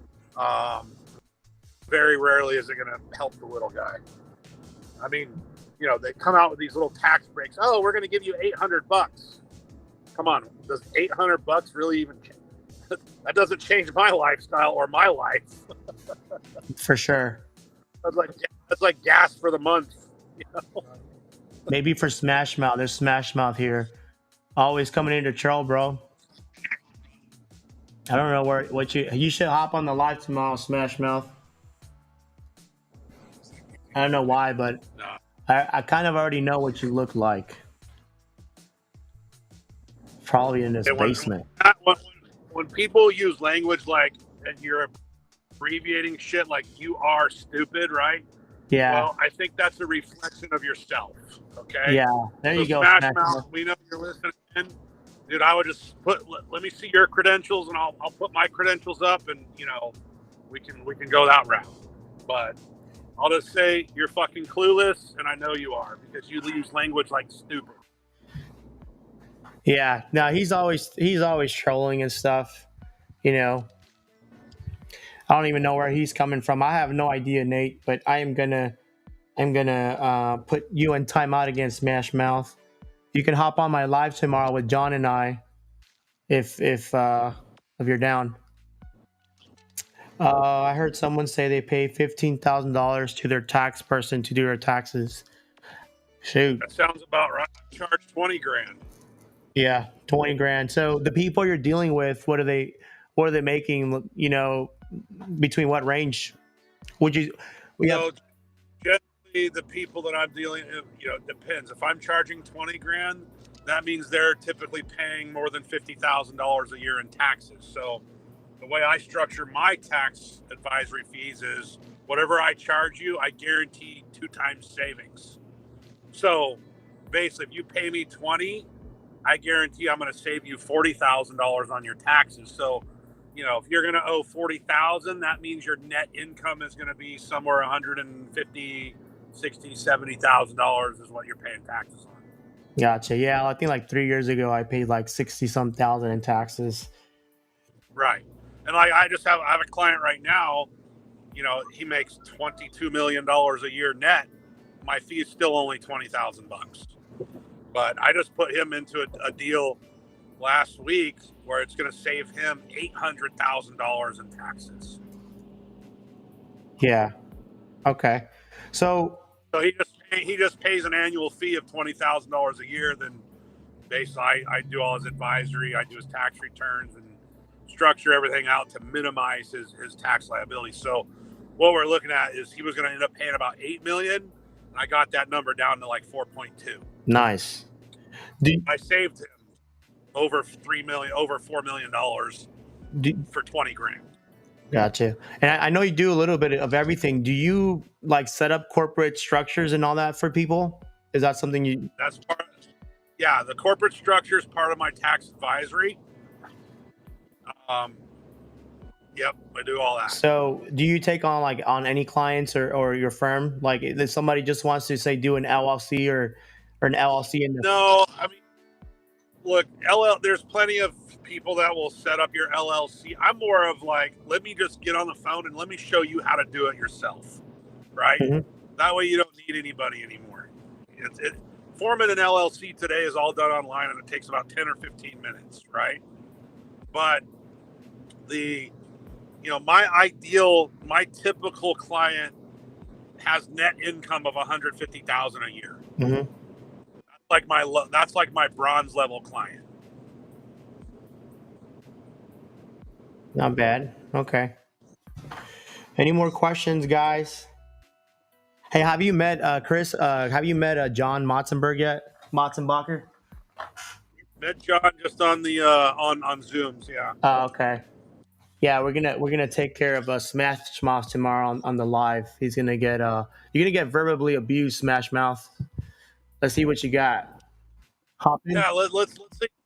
Very rarely is it going to help the little guy. I mean, they come out with these little tax breaks. Oh, we're going to give you $800. Come on, does $800 really even change? That doesn't change my lifestyle or my life.
for sure.
That's like gas for the month.
Maybe for Smash Mouth. There's Smash Mouth here. Always coming into troll, bro. I don't know what you should hop on the live tomorrow, Smash Mouth. I don't know why, but
No.
I kind of already know what you look like. Probably in this
And
basement.
when people use language like, and you're abbreviating shit like you are stupid, right?
Yeah,
Well, I think that's a reflection of yourself. Okay.
yeah. There
So
you go,
Smash
Smash
Mouth,
Mouth.
we know you're listening. Dude, I would just let me see your credentials, and I'll put my credentials up, and we can go that route. But I'll just say you're fucking clueless, and I know you are because you use language like stupid.
Yeah, no, he's always trolling and stuff. You know, I don't even know where he's coming from. I have no idea, Nate. But I'm gonna put you in timeout against Smash Mouth. You can hop on my live tomorrow with John and I if you're down. I heard someone say they pay $15,000 to their tax person to do their taxes. Shoot,
That sounds about right. Charge 20 grand.
yeah, 20 grand. So the people you're dealing with, what are they making? Between what range? Would you? We have
So generally, the people that I'm dealing, it depends. If I'm charging 20 grand, that means they're typically paying more than $50,000 a year in taxes. So the way I structure my tax advisory fees is whatever I charge you, I guarantee 2 times savings. So basically, if you pay me 20, I guarantee I'm going to save you $40,000 on your taxes. So, if you're going to owe 40,000, that means your net income is going to be somewhere 150, 60, $70,000 is what you're paying taxes on.
Gotcha. Yeah, I think like 3 years ago I paid like 60 some thousand in taxes.
Right. And like I have a client right now, he makes $22 million a year net. My fee is still only $20,000. But I just put him into a deal last week where it's going to save him $800,000 in taxes.
Yeah. Okay. So
So he just pays an annual fee of $20,000 a year. Then basically, I do all his advisory, I do his tax returns, and structure everything out to minimize his tax liability. So what we're looking at is he was going to end up paying about $8 million. And I got that number down to like 4.2.
nice. Do,
I saved him over $4 million
do,
for 20 grand.
Gotcha. And I know you do a little bit of everything. Do you like set up corporate structures and all that for people? Is that something you?
That's part. Yeah, the corporate structure is part of my tax advisory. Um, yep, I do all that.
So do you take on like on any clients or your firm? Like if somebody just wants to say do an LLC or an LLC in the.
No, I mean, look, There's plenty of people that will set up your LLC. I'm more of like, let me just get on the phone and let me show you how to do it yourself, right?
Mhm.
That way you don't need anybody anymore. Forming an LLC today is all done online, and it takes about 10 or 15 minutes, right? But my typical client has net income of 150,000 a year.
Mhm.
That's like my bronze level client.
Not bad. Okay. Any more questions, guys? Hey, have you met Chris? Have you met John Motzenberg yet? Motzenbacher?
Met John just on the on Zooms, yeah.
Okay. Yeah, we're gonna take care of Smash Mouth tomorrow on the live. He's gonna get you're gonna get verbally abused, Smash Mouth. Let's see what you got. Hop in.
Yeah, let's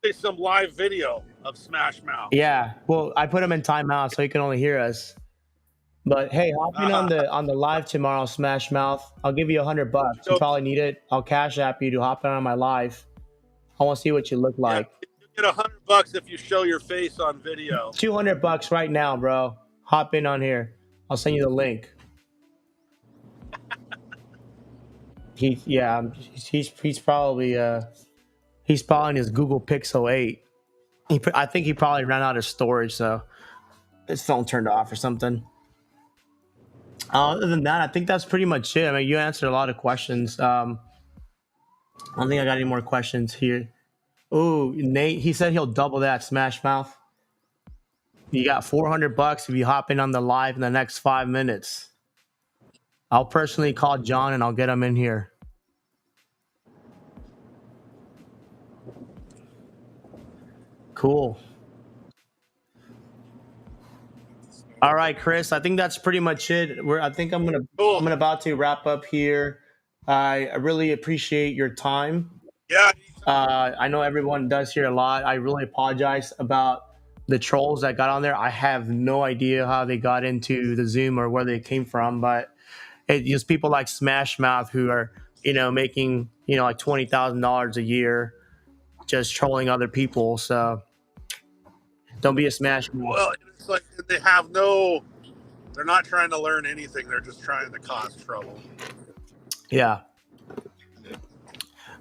see some live video of Smash Mouth.
Yeah. Well, I put him in timeout so he can only hear us. But hey, hop in on the live tomorrow, Smash Mouth. I'll give you $100. You probably need it. I'll cash app you to hop in on my live. I want to see what you look like.
Yeah, you get $100 if you show your face on video.
$200 right now, bro. Hop in on here. I'll send you the link. He's probably in his Google Pixel 8. I think he probably ran out of storage, so his phone turned off or something. Other than that, I think that's pretty much it. I mean, you answered a lot of questions. I don't think I got any more questions here. Oh, Nate, he said he'll double that, Smash Mouth. You got $400 if you hop in on the live in the next 5 minutes. I'll personally call John and I'll get him in here. Cool. All right, Chris. I think that's pretty much it. I think
Cool.
I'm about to wrap up here. I really appreciate your time.
Yeah.
I know everyone does here a lot. I really apologize about the trolls that got on there. I have no idea how they got into the Zoom or where they came from, but it's just people like Smash Mouth who are, making, like $20,000 a year just trolling other people. So don't be a Smash Mouth.
Well, it's like they're not trying to learn anything. They're just trying to cause trouble.
Yeah.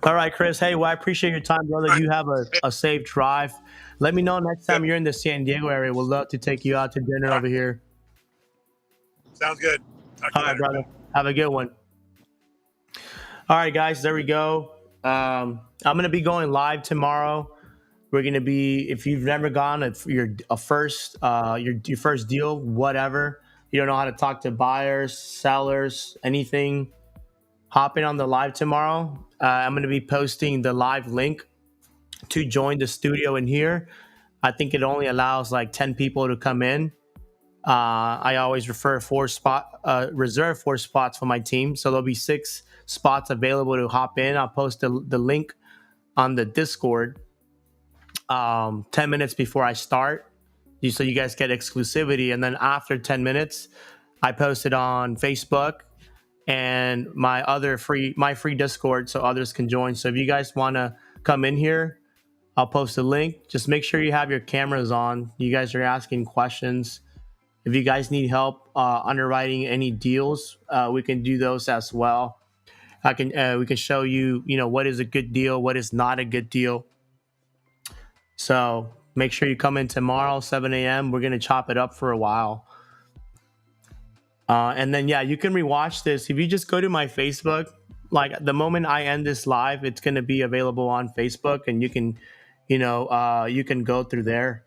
All right, Chris. Hey, well, I appreciate your time, brother. You have a safe drive. Let me know next time you're in the San Diego area. We'd love to take you out to dinner over here.
Sounds good. Talk to
All
you
right,
later.
brother. Have a good one. All right, guys. There we go. I'm gonna be going live tomorrow. We're gonna be, if you've never gone, if you're a first, your first deal, whatever. You don't know how to talk to buyers, sellers, anything. Hop in on the live tomorrow. I'm gonna be posting the live link to join the studio in here. I think it only allows like 10 people to come in. I always reserve 4 spots for my team. So there'll be 6 spots available to hop in. I'll post the link on the Discord 10 minutes before I start. So you guys get exclusivity. And then after 10 minutes, I post it on Facebook and my free Discord so others can join. So if you guys want to come in here, I'll post a link. Just make sure you have your cameras on. You guys are asking questions. If you guys need help underwriting any deals, we can do those as well. We can show you, what is a good deal, what is not a good deal. So make sure you come in tomorrow, 7 a.m. We're gonna chop it up for a while. And then you can rewatch this if you just go to my Facebook. Like the moment I end this live, it's gonna be available on Facebook, and you can, you can go through there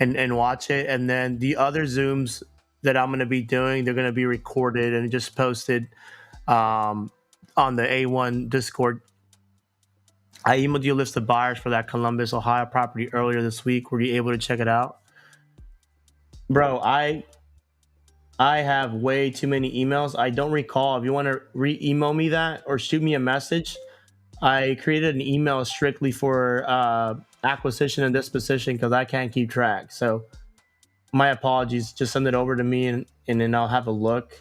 and watch it. And then the other Zooms that I'm gonna be doing, they're gonna be recorded and just posted on the A1 Discord. I emailed you a list of buyers for that Columbus, Ohio property earlier this week. Were you able to check it out? Bro, I have way too many emails. I don't recall. If you want to re-email me that or shoot me a message, I created an email strictly for acquisition and disposition because I can't keep track. So my apologies. Just send it over to me and then I'll have a look.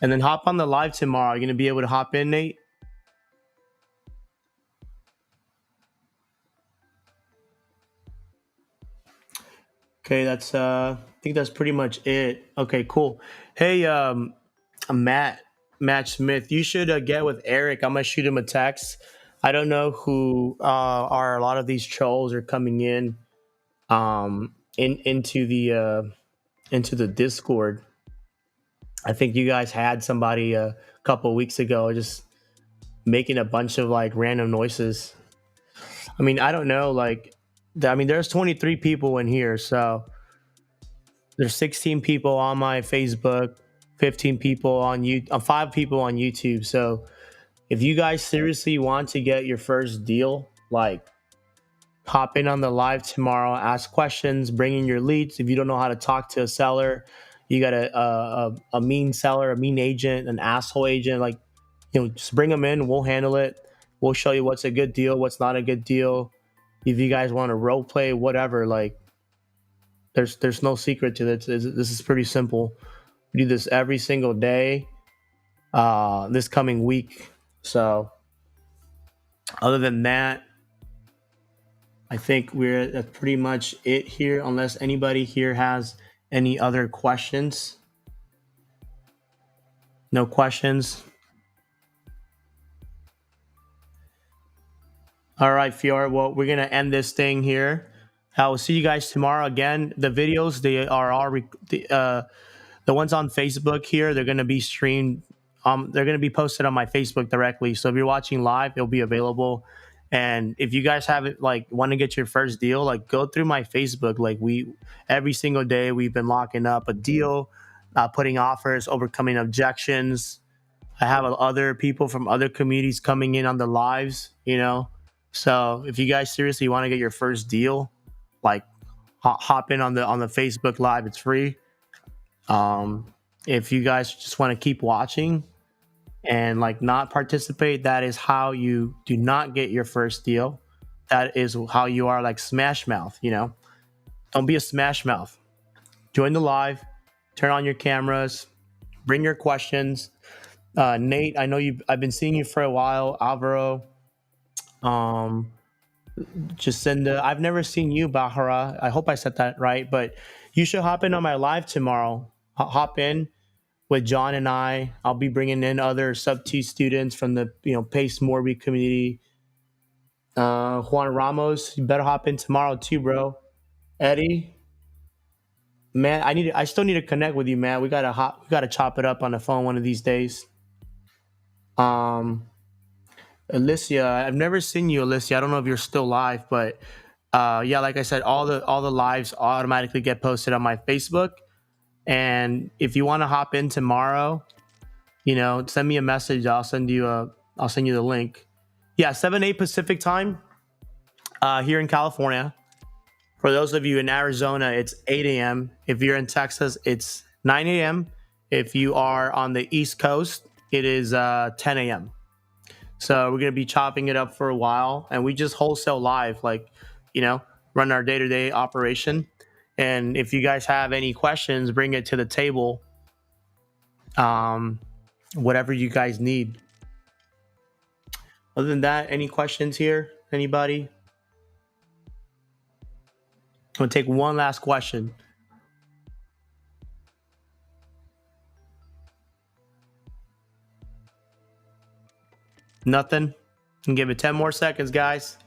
And then hop on the live tomorrow. You're going to be able to hop in, Nate? Okay, I think that's pretty much it. Okay, cool. Hey, Matt Smith, you should get with Eric. I'm gonna shoot him a text. I don't know who are a lot of these trolls are coming in into the Discord. I think you guys had somebody a couple weeks ago just making a bunch of like random noises. I mean, I don't know, like there's 23 people in here, so there's 16 people on my Facebook, 15 people on 5 people on YouTube. So if you guys seriously want to get your first deal, like hop in on the live tomorrow, ask questions, bring in your leads. If you don't know how to talk to a seller, you got a mean seller, a mean agent, an asshole agent, like, just bring them in. We'll handle it. We'll show you what's a good deal, what's not a good deal. If you guys want to role play, whatever, like there's no secret to this. This is pretty simple. We do this every single day this coming week. So other than that, I think that's pretty much it here, unless anybody here has any other questions. No questions. All right, Fiora. Well, we're gonna end this thing here. I will see you guys tomorrow. Again, the videos, they are all The ones on Facebook here, they're going to be streamed. They're going to be posted on my Facebook directly. So if you're watching live, it'll be available. And if you guys haven't like want to get your first deal, like go through my Facebook. Like we every single day we've been locking up a deal, putting offers, overcoming objections. I have other people from other communities coming in on the lives. So if you guys seriously want to get your first deal, like hop in on the Facebook live. It's free. Um, if you guys just want to keep watching and like not participate, that is how you do not get your first deal. That is how you are like smash mouth. Don't be a smash mouth. Join the live, turn on your cameras, bring your questions. Nate, I know I've been seeing you for a while. Alvaro, um, Jacinda. I've never seen you, Bahara. I hope I said that right, but you should hop in on my live tomorrow. Hop in with John and I'll be bringing in other sub T students from the Pace Morby community. Juan Ramos, you better hop in tomorrow too, bro. Eddie, man, I still need to connect with you, man. We gotta chop it up on the phone one of these days. Um, Alicia, I've never seen you, Alicia. I don't know if you're still live, but yeah, like I said, all the lives automatically get posted on my Facebook. And if you want to hop in tomorrow, send me a message. I'll send you the link. Yeah, 7-8 Pacific time here in California. For those of you in Arizona, it's 8 a.m. If you're in Texas, it's 9 a.m. If you are on the East Coast, it is 10 a.m. So we're gonna be chopping it up for a while, and we just wholesale live, like run our day-to-day operation. And if you guys have any questions, bring it to the table. Whatever you guys need. Other than that, any questions here? Anybody? I'm gonna take one last question. Nothing? Can give it 10 more seconds, guys.